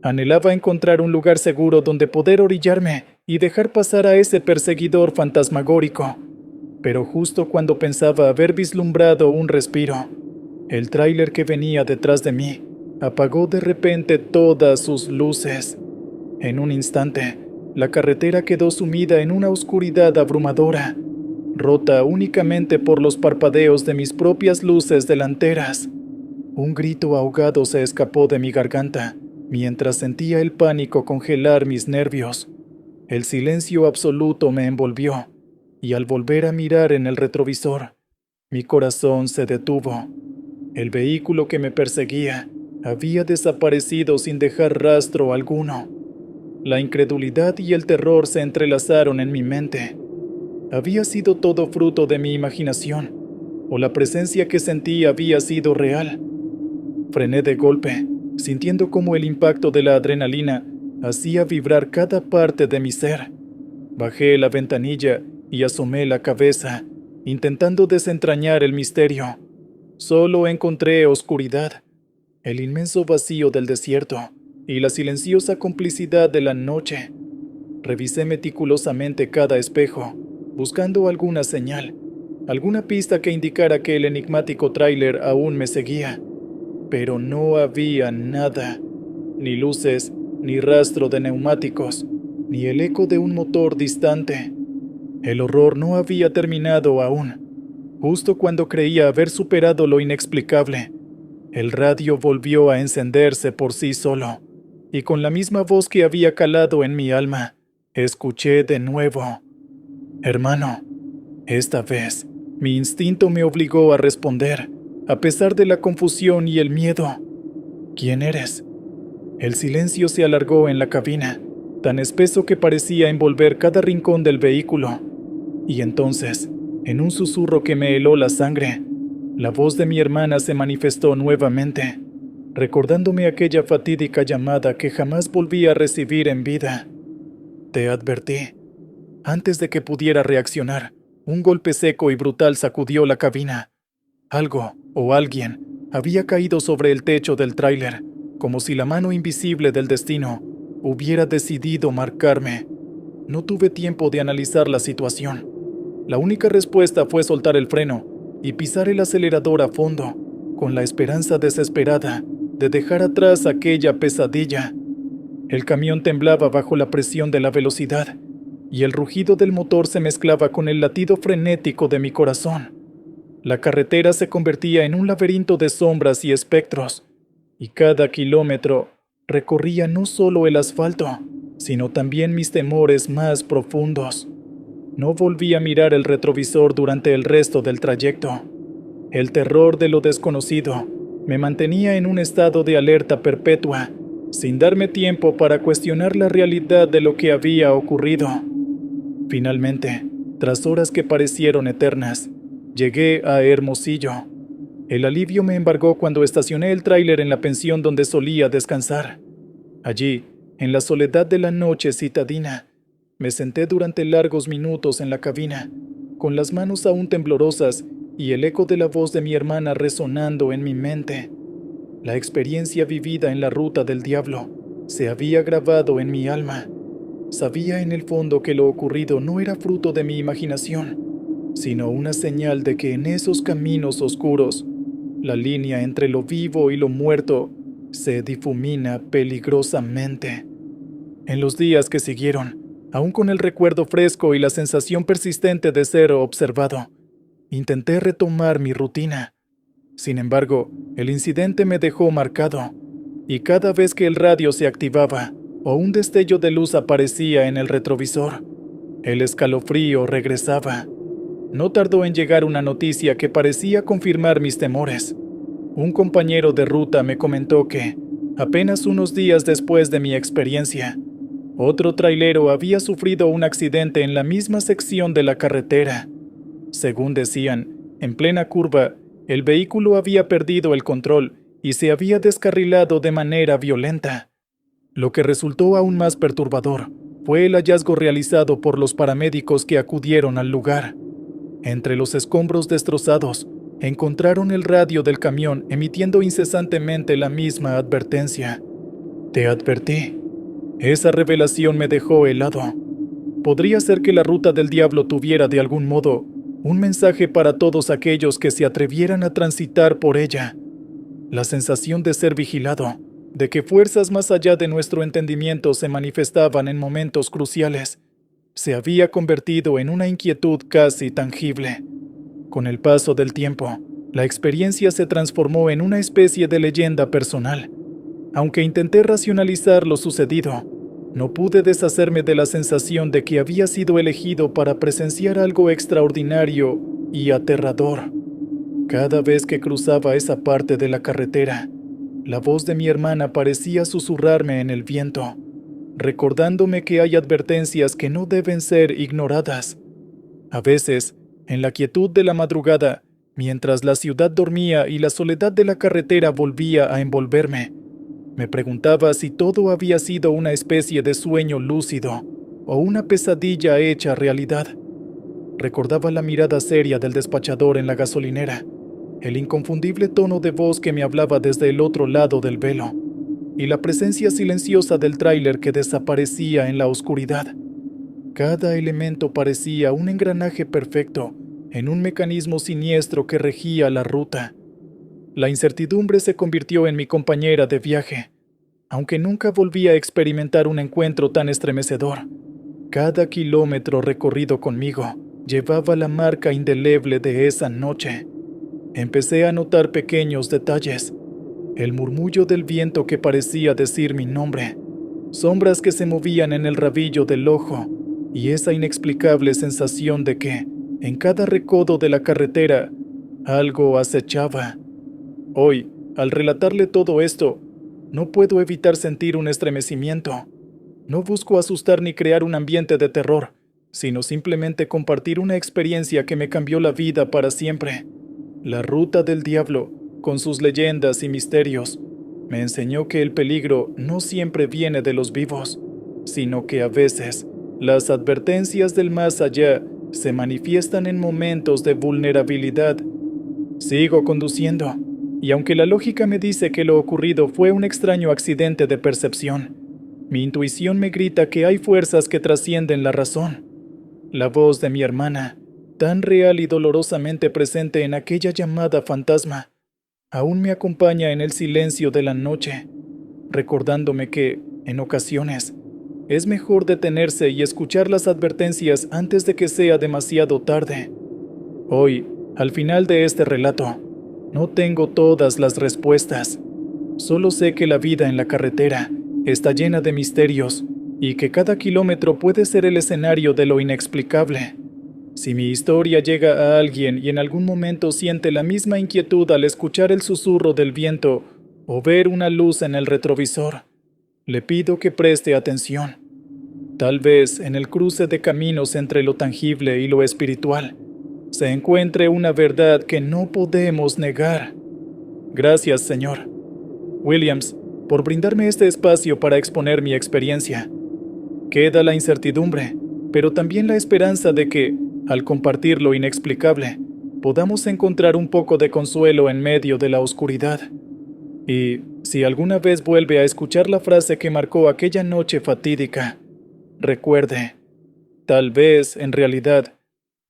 Speaker 1: Anhelaba encontrar un lugar seguro donde poder orillarme y dejar pasar a ese perseguidor fantasmagórico. Pero justo cuando pensaba haber vislumbrado un respiro, el tráiler que venía detrás de mí apagó de repente todas sus luces. En un instante, la carretera quedó sumida en una oscuridad abrumadora, rota únicamente por los parpadeos de mis propias luces delanteras. Un grito ahogado se escapó de mi garganta, mientras sentía el pánico congelar mis nervios. El silencio absoluto me envolvió, y al volver a mirar en el retrovisor, mi corazón se detuvo. El vehículo que me perseguía había desaparecido sin dejar rastro alguno. La incredulidad y el terror se entrelazaron en mi mente. ¿Había sido todo fruto de mi imaginación, o la presencia que sentí había sido real? Frené de golpe, sintiendo cómo el impacto de la adrenalina hacía vibrar cada parte de mi ser. Bajé la ventanilla y asomé la cabeza, intentando desentrañar el misterio. Solo encontré oscuridad, el inmenso vacío del desierto y la silenciosa complicidad de la noche. Revisé meticulosamente cada espejo, buscando alguna señal, alguna pista que indicara que el enigmático tráiler aún me seguía. Pero no había nada, ni luces, ni rastro de neumáticos, ni el eco de un motor distante. El horror no había terminado aún. Justo cuando creía haber superado lo inexplicable, el radio volvió a encenderse por sí solo, y con la misma voz que había calado en mi alma, escuché de nuevo: «Hermano». Esta vez, mi instinto me obligó a responder, a pesar de la confusión y el miedo. «¿Quién eres?». El silencio se alargó en la cabina, tan espeso que parecía envolver cada rincón del vehículo. Y entonces, en un susurro que me heló la sangre, la voz de mi hermana se manifestó nuevamente, recordándome aquella fatídica llamada que jamás volví a recibir en vida. «Te advertí». Antes de que pudiera reaccionar, un golpe seco y brutal sacudió la cabina. Algo, o alguien, había caído sobre el techo del tráiler, como si la mano invisible del destino hubiera decidido marcarme. No tuve tiempo de analizar la situación. La única respuesta fue soltar el freno y pisar el acelerador a fondo, con la esperanza desesperada de dejar atrás aquella pesadilla. El camión temblaba bajo la presión de la velocidad, y el rugido del motor se mezclaba con el latido frenético de mi corazón. La carretera se convertía en un laberinto de sombras y espectros, y cada kilómetro recorría no solo el asfalto, sino también mis temores más profundos. No volví a mirar el retrovisor durante el resto del trayecto. El terror de lo desconocido me mantenía en un estado de alerta perpetua, sin darme tiempo para cuestionar la realidad de lo que había ocurrido. Finalmente, tras horas que parecieron eternas, llegué a Hermosillo. El alivio me embargó cuando estacioné el tráiler en la pensión donde solía descansar. Allí, en la soledad de la noche citadina, me senté durante largos minutos en la cabina, con las manos aún temblorosas y el eco de la voz de mi hermana resonando en mi mente. La experiencia vivida en la ruta del diablo se había grabado en mi alma. Sabía en el fondo que lo ocurrido no era fruto de mi imaginación, sino una señal de que en esos caminos oscuros, la línea entre lo vivo y lo muerto se difumina peligrosamente. En los días que siguieron, aún con el recuerdo fresco y la sensación persistente de ser observado, intenté retomar mi rutina. Sin embargo, el incidente me dejó marcado, y cada vez que el radio se activaba o un destello de luz aparecía en el retrovisor, el escalofrío regresaba. No tardó en llegar una noticia que parecía confirmar mis temores. Un compañero de ruta me comentó que, apenas unos días después de mi experiencia, otro trailero había sufrido un accidente en la misma sección de la carretera. Según decían, en plena curva, el vehículo había perdido el control y se había descarrilado de manera violenta. Lo que resultó aún más perturbador fue el hallazgo realizado por los paramédicos que acudieron al lugar. Entre los escombros destrozados, Encontraron el radio del camión emitiendo incesantemente la misma advertencia. Te advertí. Esa revelación me dejó helado. Podría ser que la ruta del diablo tuviera de algún modo un mensaje para todos aquellos que se atrevieran a transitar por ella. La sensación de ser vigilado, de que fuerzas más allá de nuestro entendimiento se manifestaban en momentos cruciales, se había convertido en una inquietud casi tangible. Con el paso del tiempo, la experiencia se transformó en una especie de leyenda personal. Aunque intenté racionalizar lo sucedido, no pude deshacerme de la sensación de que había sido elegido para presenciar algo extraordinario y aterrador. Cada vez que cruzaba esa parte de la carretera, la voz de mi hermana parecía susurrarme en el viento, recordándome que hay advertencias que no deben ser ignoradas. A veces, en la quietud de la madrugada, mientras la ciudad dormía y la soledad de la carretera volvía a envolverme, me preguntaba si todo había sido una especie de sueño lúcido o una pesadilla hecha realidad. Recordaba la mirada seria del despachador en la gasolinera, el inconfundible tono de voz que me hablaba desde el otro lado del velo, y la presencia silenciosa del tráiler que desaparecía en la oscuridad. Cada elemento parecía un engranaje perfecto en un mecanismo siniestro que regía la ruta. La incertidumbre se convirtió en mi compañera de viaje, aunque nunca volví a experimentar un encuentro tan estremecedor. Cada kilómetro recorrido conmigo llevaba la marca indeleble de esa noche. Empecé a notar pequeños detalles, el murmullo del viento que parecía decir mi nombre, sombras que se movían en el rabillo del ojo y esa inexplicable sensación de que, en cada recodo de la carretera, algo acechaba. Hoy, al relatarle todo esto, no puedo evitar sentir un estremecimiento. No busco asustar ni crear un ambiente de terror, sino simplemente compartir una experiencia que me cambió la vida para siempre. La ruta del diablo, con sus leyendas y misterios, me enseñó que el peligro no siempre viene de los vivos, sino que a veces las advertencias del más allá se manifiestan en momentos de vulnerabilidad. Sigo conduciendo, y aunque la lógica me dice que lo ocurrido fue un extraño accidente de percepción, mi intuición me grita que hay fuerzas que trascienden la razón. La voz de mi hermana, tan real y dolorosamente presente en aquella llamada fantasma, aún me acompaña en el silencio de la noche, recordándome que, en ocasiones, es mejor detenerse y escuchar las advertencias antes de que sea demasiado tarde. Hoy, al final de este relato, no tengo todas las respuestas. Solo sé que la vida en la carretera está llena de misterios y que cada kilómetro puede ser el escenario de lo inexplicable. Si mi historia llega a alguien y en algún momento siente la misma inquietud al escuchar el susurro del viento o ver una luz en el retrovisor, le pido que preste atención. Tal vez en el cruce de caminos entre lo tangible y lo espiritual se encuentre una verdad que no podemos negar. Gracias, Señor Williams, por brindarme este espacio para exponer mi experiencia. Queda la incertidumbre, pero también la esperanza de que, al compartir lo inexplicable, podamos encontrar un poco de consuelo en medio de la oscuridad. Y, si alguna vez vuelve a escuchar la frase que marcó aquella noche fatídica, recuerde, tal vez, en realidad,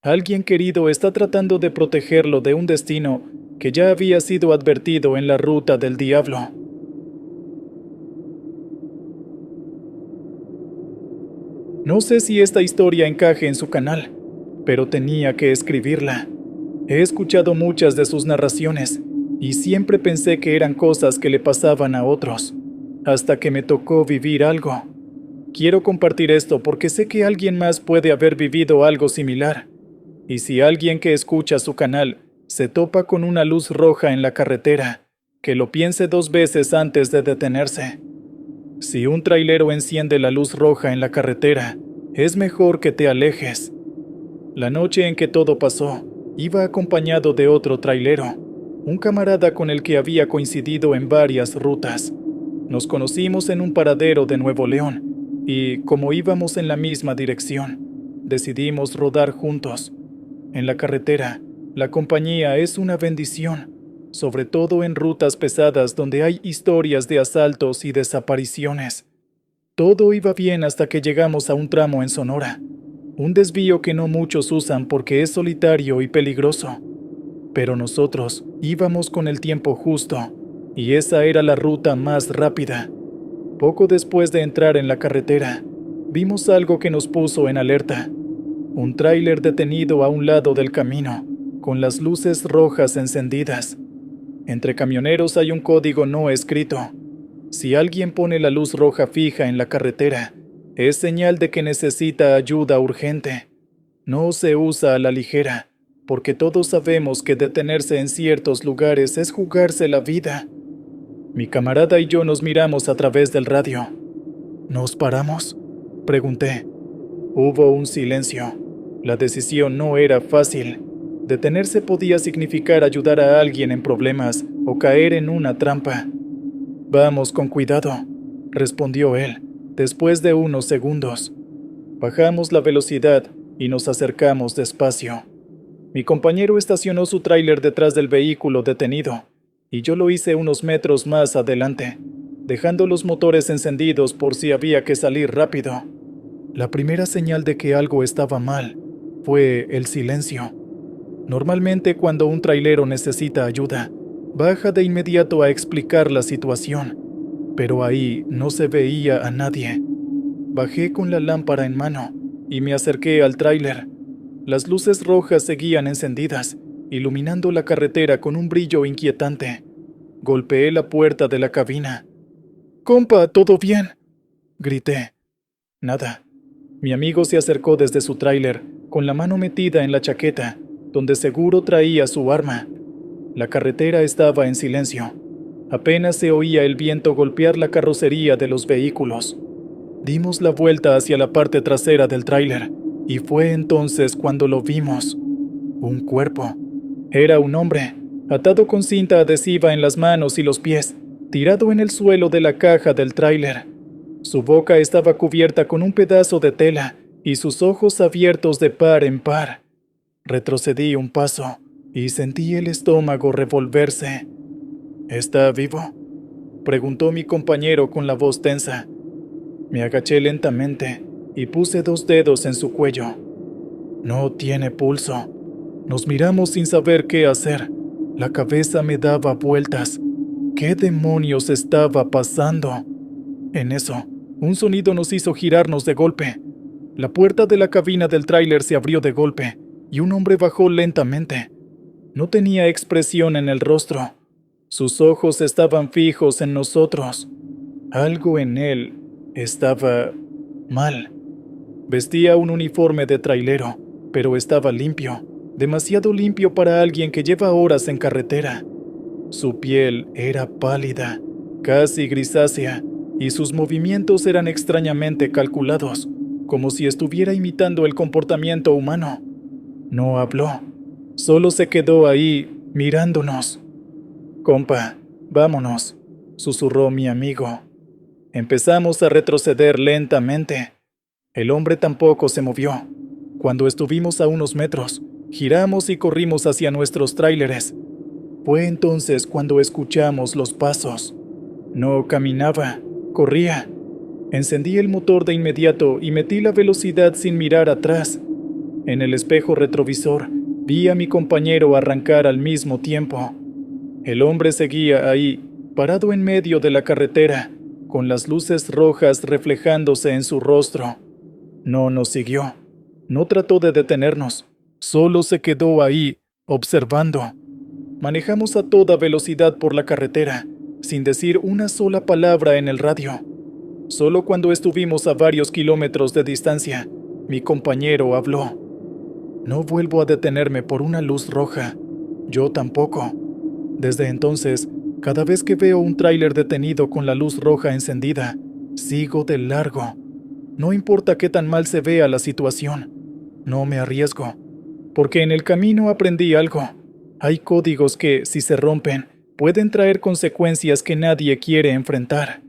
Speaker 1: alguien querido está tratando de protegerlo de un destino que ya había sido advertido en la ruta del diablo. No sé si esta historia encaje en su canal, pero tenía que escribirla. He escuchado muchas de sus narraciones y siempre pensé que eran cosas que le pasaban a otros, hasta que me tocó vivir algo. Quiero compartir esto porque sé que alguien más puede haber vivido algo similar. Y si alguien que escucha su canal se topa con una luz roja en la carretera, que lo piense 2 veces antes de detenerse. Si un trailero enciende la luz roja en la carretera, es mejor que te alejes. La noche en que todo pasó, iba acompañado de otro trailero, un camarada con el que había coincidido en varias rutas. Nos conocimos en un paradero de Nuevo León y, como íbamos en la misma dirección, decidimos rodar juntos. En la carretera, La compañía es una bendición, sobre todo en rutas pesadas donde hay historias de asaltos y desapariciones. Todo iba bien hasta que llegamos a un tramo en Sonora, un desvío que no muchos usan porque es solitario y peligroso. Pero nosotros íbamos con el tiempo justo, y esa era la ruta más rápida. Poco después de entrar en la carretera, vimos algo que nos puso en alerta. Un tráiler detenido a un lado del camino, con las luces rojas encendidas. Entre camioneros hay un código no escrito. Si alguien pone la luz roja fija en la carretera, es señal de que necesita ayuda urgente. No se usa a la ligera, porque todos sabemos que detenerse en ciertos lugares es jugarse la vida. Mi camarada y yo nos miramos a través del radio. ¿Nos paramos?, pregunté. Hubo un silencio. La decisión no era fácil. Detenerse podía significar ayudar a alguien en problemas o caer en una trampa. Vamos con cuidado, respondió él, después de unos segundos. Bajamos la velocidad y nos acercamos despacio. Mi compañero estacionó su tráiler detrás del vehículo detenido, y yo lo hice unos metros más adelante, dejando los motores encendidos por si había que salir rápido. La primera señal de que algo estaba mal fue el silencio. Normalmente cuando un trailero necesita ayuda, baja de inmediato a explicar la situación, pero ahí no se veía a nadie. Bajé con la lámpara en mano y me acerqué al tráiler. Las luces rojas seguían encendidas, iluminando la carretera con un brillo inquietante. Golpeé la puerta de la cabina. «Compa, ¿todo bien?», grité. Nada. Mi amigo se acercó desde su tráiler, con la mano metida en la chaqueta, donde seguro traía su arma. La carretera estaba en silencio. Apenas se oía el viento golpear la carrocería de los vehículos. Dimos la vuelta hacia la parte trasera del tráiler, y fue entonces cuando lo vimos. Un cuerpo. Era un hombre, atado con cinta adhesiva en las manos y los pies, tirado en el suelo de la caja del tráiler. Su boca estaba cubierta con un pedazo de tela y sus ojos abiertos de par en par. Retrocedí un paso y sentí el estómago revolverse. «¿Está vivo?», preguntó mi compañero con la voz tensa. Me agaché lentamente y puse 2 dedos en su cuello. No tiene pulso. Nos miramos sin saber qué hacer. La cabeza me daba vueltas. ¿Qué demonios estaba pasando? En eso, un sonido nos hizo girarnos de golpe. La puerta de la cabina del tráiler se abrió de golpe y un hombre bajó lentamente. No tenía expresión en el rostro. Sus ojos estaban fijos en nosotros. Algo en él estaba mal. Vestía un uniforme de trailero, pero estaba limpio, demasiado limpio para alguien que lleva horas en carretera. Su piel era pálida, casi grisácea, y sus movimientos eran extrañamente calculados, como si estuviera imitando el comportamiento humano. No habló, solo se quedó ahí mirándonos. «Compa, vámonos», susurró mi amigo. Empezamos a retroceder lentamente. El hombre tampoco se movió. Cuando estuvimos a unos metros, giramos y corrimos hacia nuestros tráileres. Fue entonces cuando escuchamos los pasos. No caminaba, corría. Encendí el motor de inmediato y metí la velocidad sin mirar atrás. En el espejo retrovisor vi a mi compañero arrancar al mismo tiempo. El hombre seguía ahí, parado en medio de la carretera, con las luces rojas reflejándose en su rostro. No nos siguió. No trató de detenernos. Solo se quedó ahí, observando. Manejamos a toda velocidad por la carretera, sin decir una sola palabra en el radio. Solo cuando estuvimos a varios kilómetros de distancia, mi compañero habló. No vuelvo a detenerme por una luz roja. Yo tampoco. Desde entonces, cada vez que veo un tráiler detenido con la luz roja encendida, sigo de largo. No importa qué tan mal se vea la situación. No me arriesgo, porque en el camino aprendí algo. Hay códigos que, si se rompen, pueden traer consecuencias que nadie quiere enfrentar.